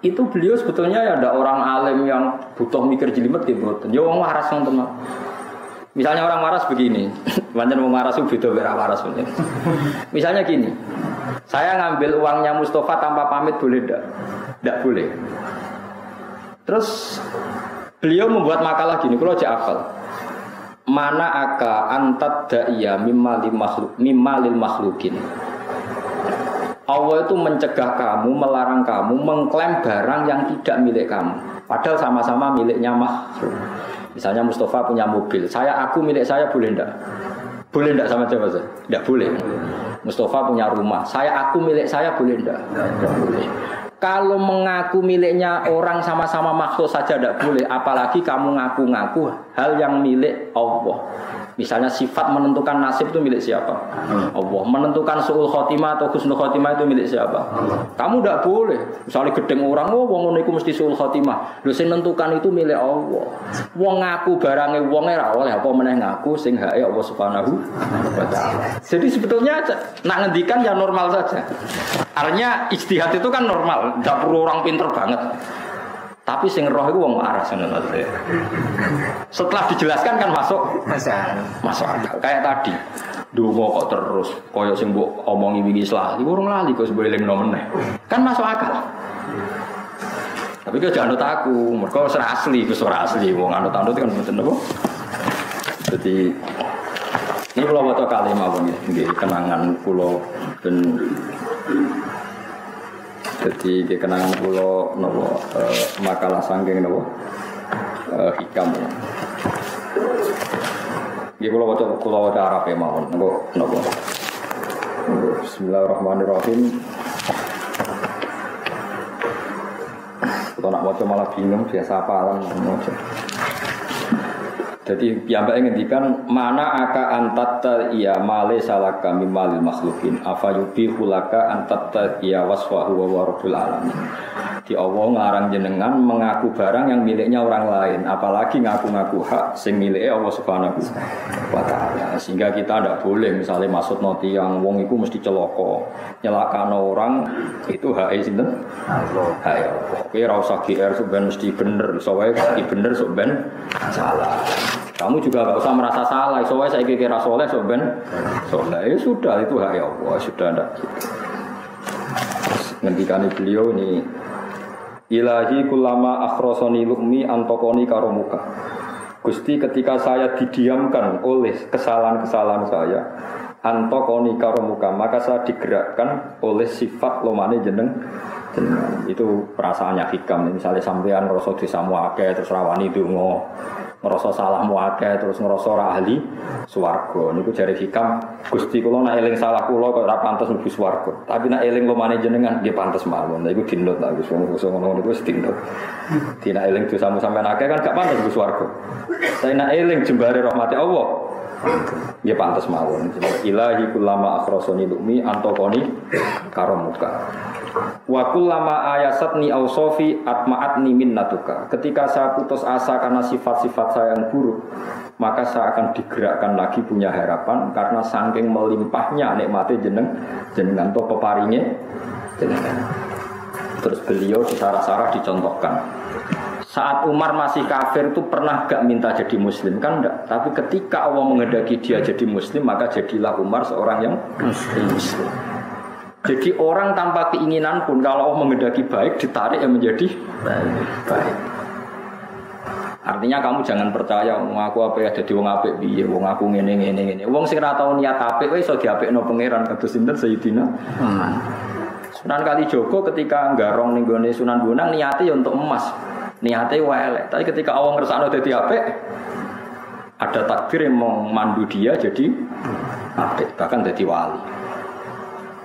Itu beliau sebetulnya ya ada orang alim yang butuh mikir jelimet ya mboten. Ya wong waras ngoten. Misalnya orang waras begini, pancen wong waras itu beda ora waras pancen. Misalnya gini. Saya ngambil uangnya Mustafa tanpa pamit boleh enggak? Enggak boleh. Terus beliau membuat makalah gini, kalau aja hafal. Mana aka antat da'iyya mimma lil makhlukin. Allah itu mencegah kamu, melarang kamu mengklaim barang yang tidak milik kamu, padahal sama-sama miliknya makhluk. Misalnya Mustafa punya mobil, aku milik saya boleh enggak? Boleh enggak sama siapa saja? Enggak boleh. Mustafa punya rumah, aku milik saya boleh enggak? Enggak boleh. Kalau mengaku miliknya orang sama-sama makhluk saja tidak boleh, apalagi kamu ngaku-ngaku hal yang milik Allah. Misalnya sifat menentukan nasib itu milik siapa? Allah. Menentukan su'ul khotimah atau husnul khotimah itu milik siapa? Kamu tidak boleh. Misalnya gedeng orang, wong ngono iku mesti su'ul khotimah. Lho sing menentukan itu milik Allah. Wong ngaku barange wonge ra oleh apa meneh ngaku sing hake Allah Subhanahu wa taala. Jadi sebetulnya nak ngendikan ya normal saja. Artinya ijtihad itu kan normal, tidak perlu orang pinter banget. Tapi sing roh itu wong waras ngono lho. Setelah dijelaskan kan masuk akal. Kayak tadi. Donga kok terus koyo sing mbok omongi wingi lali, urung lali kok sebeleh meneh. Kan masuk akal. Tapi kok jangan anut aku, mergo ora asli, wis ora asli wong anut-anut kan mboten apa. Jadi Ini kalau waca kalimah nggih kenangan kula ben dadi kenangan kula napa makalah saking napa hikam. Nggih kula waca Arab mawon napa. Bismillahirrahmanirrahim. Kalau nak waca malah bingung biasa apalan maca. Jadi piyambake ngendikan mana aka antatta iya male salaka mimalil makhlukin afa yubihu laka antatta iya wasfahu wa rabbul alamin. Di Allah ngarang jenengan mengaku barang yang miliknya orang lain, apalagi ngaku-ngaku hak sing milike Allah Subhanahu wa taala. Sehingga kita tidak boleh misalnya maksud noti yang wong iku mesti celaka, nyelakano orang itu hak sinten? Allah. Hak Allah. Kowe ora usah GR sok ben mesti bener, iso wae bener sok ben salah. Kamu juga gak usah merasa salah, iso wae saiki kira saleh sok ben saleh. Ya sudah itu hak Allah, sudah ndak gitu. Ngendikane beliau ini Ilahi kullama akhrosoni lukmi antokoni karomuka. Gusti ketika saya didiamkan oleh kesalahan-kesalahan saya antokoni karomuka, maka saya digerakkan oleh sifat lomane jeneng. Itu perasaannya hikam. Misalnya sampean ngerasa dosamu akeh terus rawani donga, ngerasa salahmu akeh terus ngerasa ora ahli swarga. Niku jare hikam, Gusti kula nek eling salah kula kok ora pantes mlebu swarga. Tapi nek eling lomane jenengan nggih pantes mawon. Lha iku dinut lah Gus ngono niku wis dinut. Dina eling dosamu sampean akeh kan gak pantes mlebu swarga. Tapi nek eling jembare rahmati Allah nggih pantes mawon. Ilahi kullama akhrosoni lumi antokoni karomuka. Wa kullama ayasatni ausofi atma'atni minnatuka. Ketika saya putus asa karena sifat-sifat saya yang buruk, maka saya akan digerakkan lagi punya harapan karena saking melimpahnya nikmate jenengan to peparinge jenengan. Terus beliau di sarah-sarah dicontohkan. Saat Umar masih kafir itu pernah gak minta jadi muslim kan enggak, tapi ketika Allah menghendaki dia jadi muslim maka jadilah Umar seorang yang muslim. Jadi orang tanpa keinginan pun kalau Allah menghendaki baik ditarik yang menjadi baik. Artinya kamu jangan percaya wong aku apik dadi wong apik piye, wong aku ngene. Wong sing ora tau niat apik wis iso diapikno pangeran kados sinten Sayyidina. Sunan Kalijaga ketika nggarong ning gone Sunan Bonang niate ya untuk emas. Niate wae elek, tapi ketika Allah ngersakno dadi apik ada takdir yang memandu dia jadi apik, bahkan dadi wali.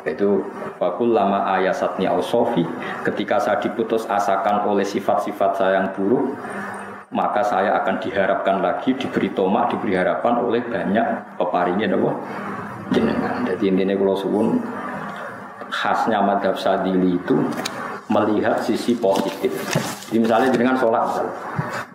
Itu fakul lama ayasatni ausofi, ketika saya diputus asakan oleh sifat-sifat saya yang buruk, maka saya akan diharapkan lagi, diberi tomak, diberi harapan oleh banyak peparingnya jenengan. Jadi intinya kalau suwun khasnya madhab Sadili itu melihat sisi positif. Jadi misalnya dengan sholat,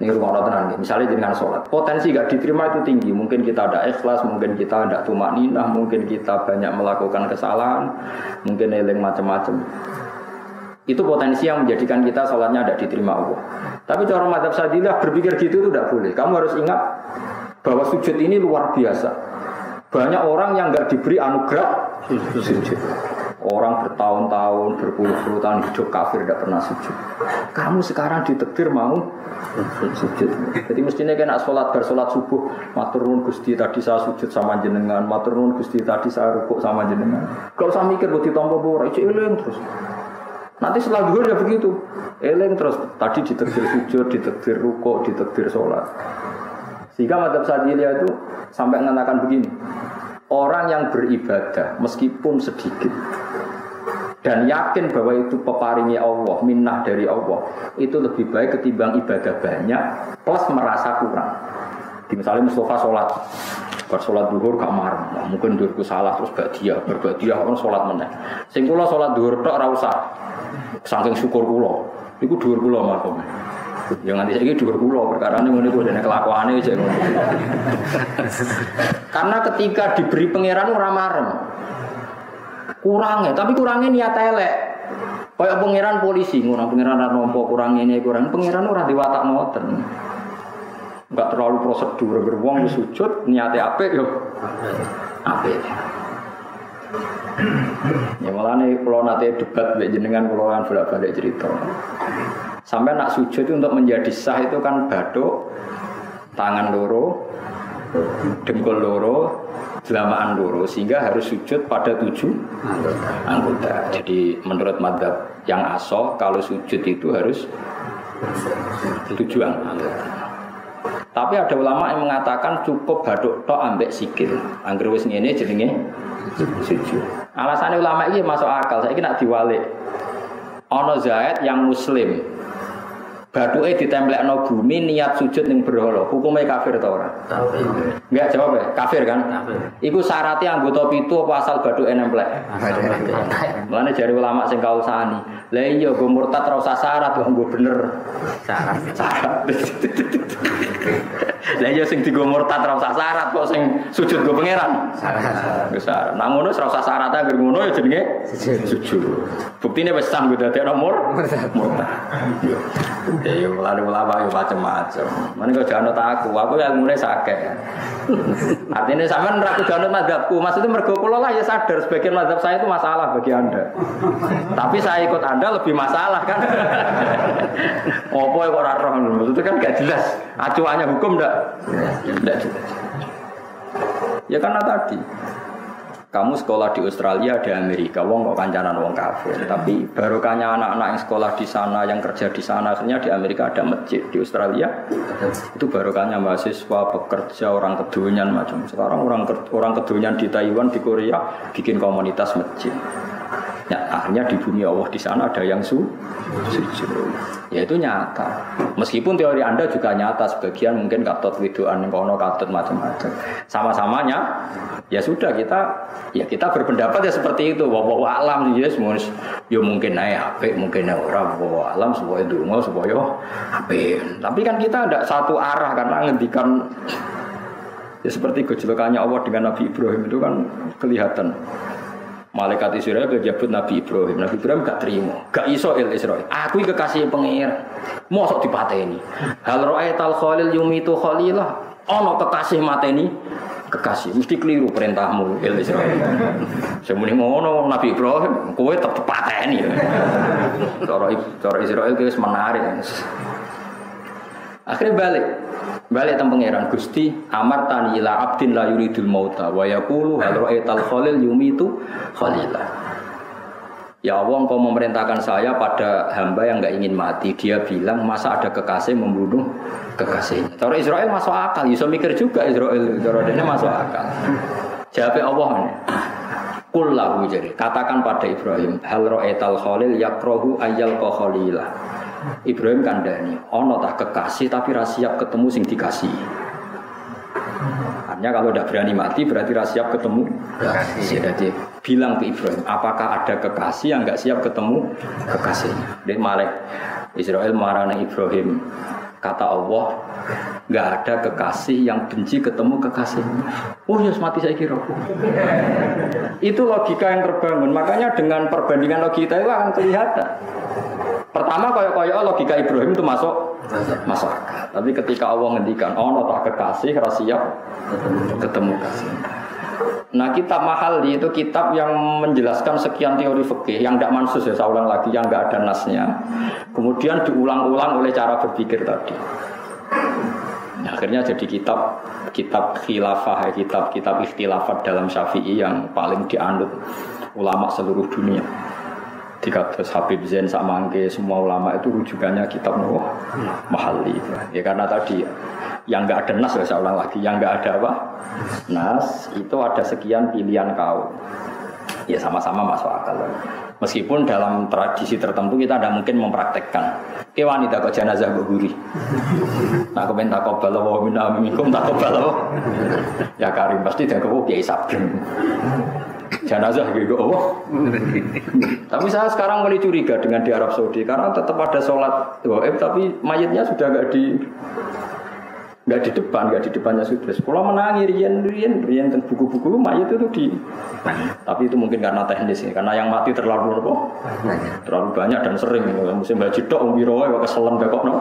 ini rumah tenan. Misalnya dengan sholat, potensi gak diterima itu tinggi. Mungkin kita ada ikhlas, mungkin kita ada tumak ninah, mungkin kita banyak melakukan kesalahan, mungkin eling macam-macam. Itu potensi yang menjadikan kita sholatnya tidak diterima Allah. Tapi cara madhab Sadilah berpikir gitu itu tidak boleh. Kamu harus ingat bahwa sujud ini luar biasa. Banyak orang yang nggak diberi anugerah sujud. Orang bertahun-tahun, berpuluh-puluh tahun hidup kafir tidak pernah sujud. Kamu sekarang ditakdir mau sujud. Jadi mestinya kena sholat bersolat subuh. Matur nuwun Gusti tadi saya sujud sama jenengan. Matur nuwun Gusti tadi saya rukuk sama jenengan. Kalau usah mikir buat ditompo ora, ijo eling terus. Nanti setelah zuhur ya begitu. Eling terus. Tadi ditakdir sujud, ditakdir rukuk, ditakdir sholat. Sehingga madhab Sadiliyah itu sampai mengatakan begini. Orang yang beribadah meskipun sedikit dan yakin bahwa itu peparingnya Allah, minnah dari Allah, itu lebih baik ketimbang ibadah banyak plus merasa kurang. Misalnya Mustafa sholat duhur gak marah, mungkin duhurku salah terus berbadiah orang sholat meneh. Sing kula sholat duhur tok ora usah saking syukur kula, iku duhur kula makom. Ya nganti saiki dhuwur kula perkarane ngene kuwi dene kelakuane jek ngono. Karena ketika diberi pangeran ora marem. Kurange, tapi kurange niat elek. Kayak pangeran polisi ngono, pangeran ora nampa kurang ngene kurang, pangeran ora diwatak ngoten. Enggak terlalu prosedur, wong wis sujud niate apik yo apik. Ya malane kula nate debat mbek jenengan kula kan bolak-balik cerita. Sampai nak sujud itu untuk menjadi sah itu kan bathuk, tangan loro, dengkul loro, delamaan loro sehingga harus sujud pada 7 anggota. Jadi menurut madzhab yang asoh kalau sujud itu harus 7 anggota. Tapi ada ulama yang mengatakan cukup baduk tok ambek sikil. Angger wis ngene jenenge sujud. Alasannya ulama ini masuk akal. Saiki nak diwalik. Ana Zaid yang muslim. Baduke ditemplekno bumi niat sujud ning berhala. Hukume kafir ta ora? Kafir. Enggak jawab ya? Kafir kan? Kafir. Iku syaratnya anggota pitu apa asal baduke nemplek? Mulane jare ulama sing kausani. Lah iya go murtad ora usah syarat kok nggo bener. Syarat. Lah iya sing digo murtad ora usah syarat kok sing sujud go pangeran. Syarat. Wis syarat. Nang ngono ora usah syarat anggere ngono ya jenenge sujud. Buktine wis sah nggo dadekno murtad. Ya mulane ulama yo macam-macam. Mane kok jangan aku ilmune sakit. Artinya sampean ora kudu anut mazhabku. Maksudnya mergo kula lah ya sadar sebagian mazhab saya itu masalah bagi Anda. Tapi saya ikut Anda lebih masalah kan. Apa kok ora roh? Maksudnya kan gak jelas. Acuannya hukum ndak? Ndak jelas. Ya karena tadi kamu sekolah di Australia, di Amerika, wong kok kancanan wong kafir. Tapi barokahnya anak-anak yang sekolah di sana, yang kerja di sana, akhirnya di Amerika ada masjid, di Australia itu barokahnya mahasiswa, pekerja, orang kedonyan macam. Sekarang orang kedonyan di Taiwan, di Korea bikin komunitas masjid. Ya, akhirnya di bumi Allah di sana ada yang sujud. Ya itu nyata. Meskipun teori Anda juga nyata, sebagian mungkin katut widoan kono katut macam-macam. Sama-samanya ya sudah kita berpendapat ya seperti itu. Wallahu a'lam ya semuanya. Ya mungkin naik apik, mungkin ora wallahu a'lam supaya donga supaya apik. Tapi kan kita tidak satu arah karena ngendikan ya seperti gejolokannya Allah dengan Nabi Ibrahim itu kan kelihatan. Malaikat Israel kejabut Nabi Ibrahim. Nabi Ibrahim gak terima, gak iso Israel. Aku iki kekasih pengira. Mosok dipateni. Hal ra'aital khalil yumitu khalilah. Ana kekasih mateni kekasih. Mesti keliru perintahmu Israel. Semune ngono Nabi Ibrahim, kowe tetep pateni. Cara Israel wis menarik. Akhirnya balik teng pangeran Gusti amar tani ila abdin la yuridul mauta wa yaqulu hal ra'aital khalil yumitu khalila. Ya Allah, Engkau memerintahkan saya pada hamba yang enggak ingin mati. Dia bilang masa ada kekasih membunuh kekasihnya. Cara Israel masuk akal, iso mikir juga Israel, cara dene masuk akal. Jawab Allah ini. Qul lahu jadi katakan pada Ibrahim hal ra'aital khalil yakrahu ayyal khalilah. Ibrahim kandani, ono tak kekasih tapi ra siap ketemu sing dikasih. Artinya kalau tidak berani mati berarti ra siap ketemu kekasih. Jadi bilang ke Ibrahim, apakah ada kekasih yang enggak siap ketemu kekasihnya? Dan malah Israel marahnya Ibrahim. Kata Allah, enggak ada kekasih yang benci ketemu kekasihnya. Oh ya mati saya kira. Itu logika yang terbangun. Makanya dengan perbandingan logika itu akan kelihatan. Pertama koyo-koyo logika Ibrahim itu masuk akal. Tapi ketika Allah ngendikan ono tak kekasih ra siap ketemu kasih. Nah kitab Mahalli itu kitab yang menjelaskan sekian teori fikih yang tidak mansus ya, saya ulang lagi, yang nggak ada nasnya. Kemudian diulang-ulang oleh cara berpikir tadi. Nah, akhirnya jadi kitab khilafah, kitab ikhtilafat dalam Syafi'i yang paling dianut ulama seluruh dunia. Dikatus Habib Zain Samangke, semua ulama itu rujukannya kitab Mahalli. Ya karena tadi yang nggak ada nas, saya ulang lagi, yang nggak ada apa nas itu ada sekian pilihan kaum. Ya sama-sama masuk akal. Meskipun dalam tradisi tertentu kita tidak mungkin mempraktekkan. Ke wanita kok jenazah guri. Nah kemen takobal wa minna minkum takobal. Ya Karim pasti dak kok Kiai Sabrem. Jenazah gitu Allah. Tapi saya sekarang mulai curiga dengan di Arab Saudi karena tetap ada sholat gaib tapi mayatnya sudah nggak di depannya sudah. Kalau menangi rian dan buku-buku mayat itu di. Tapi itu mungkin karena teknis ya, karena yang mati terlalu banyak dan sering. Musim haji tok umbiro kok keselen bekok no.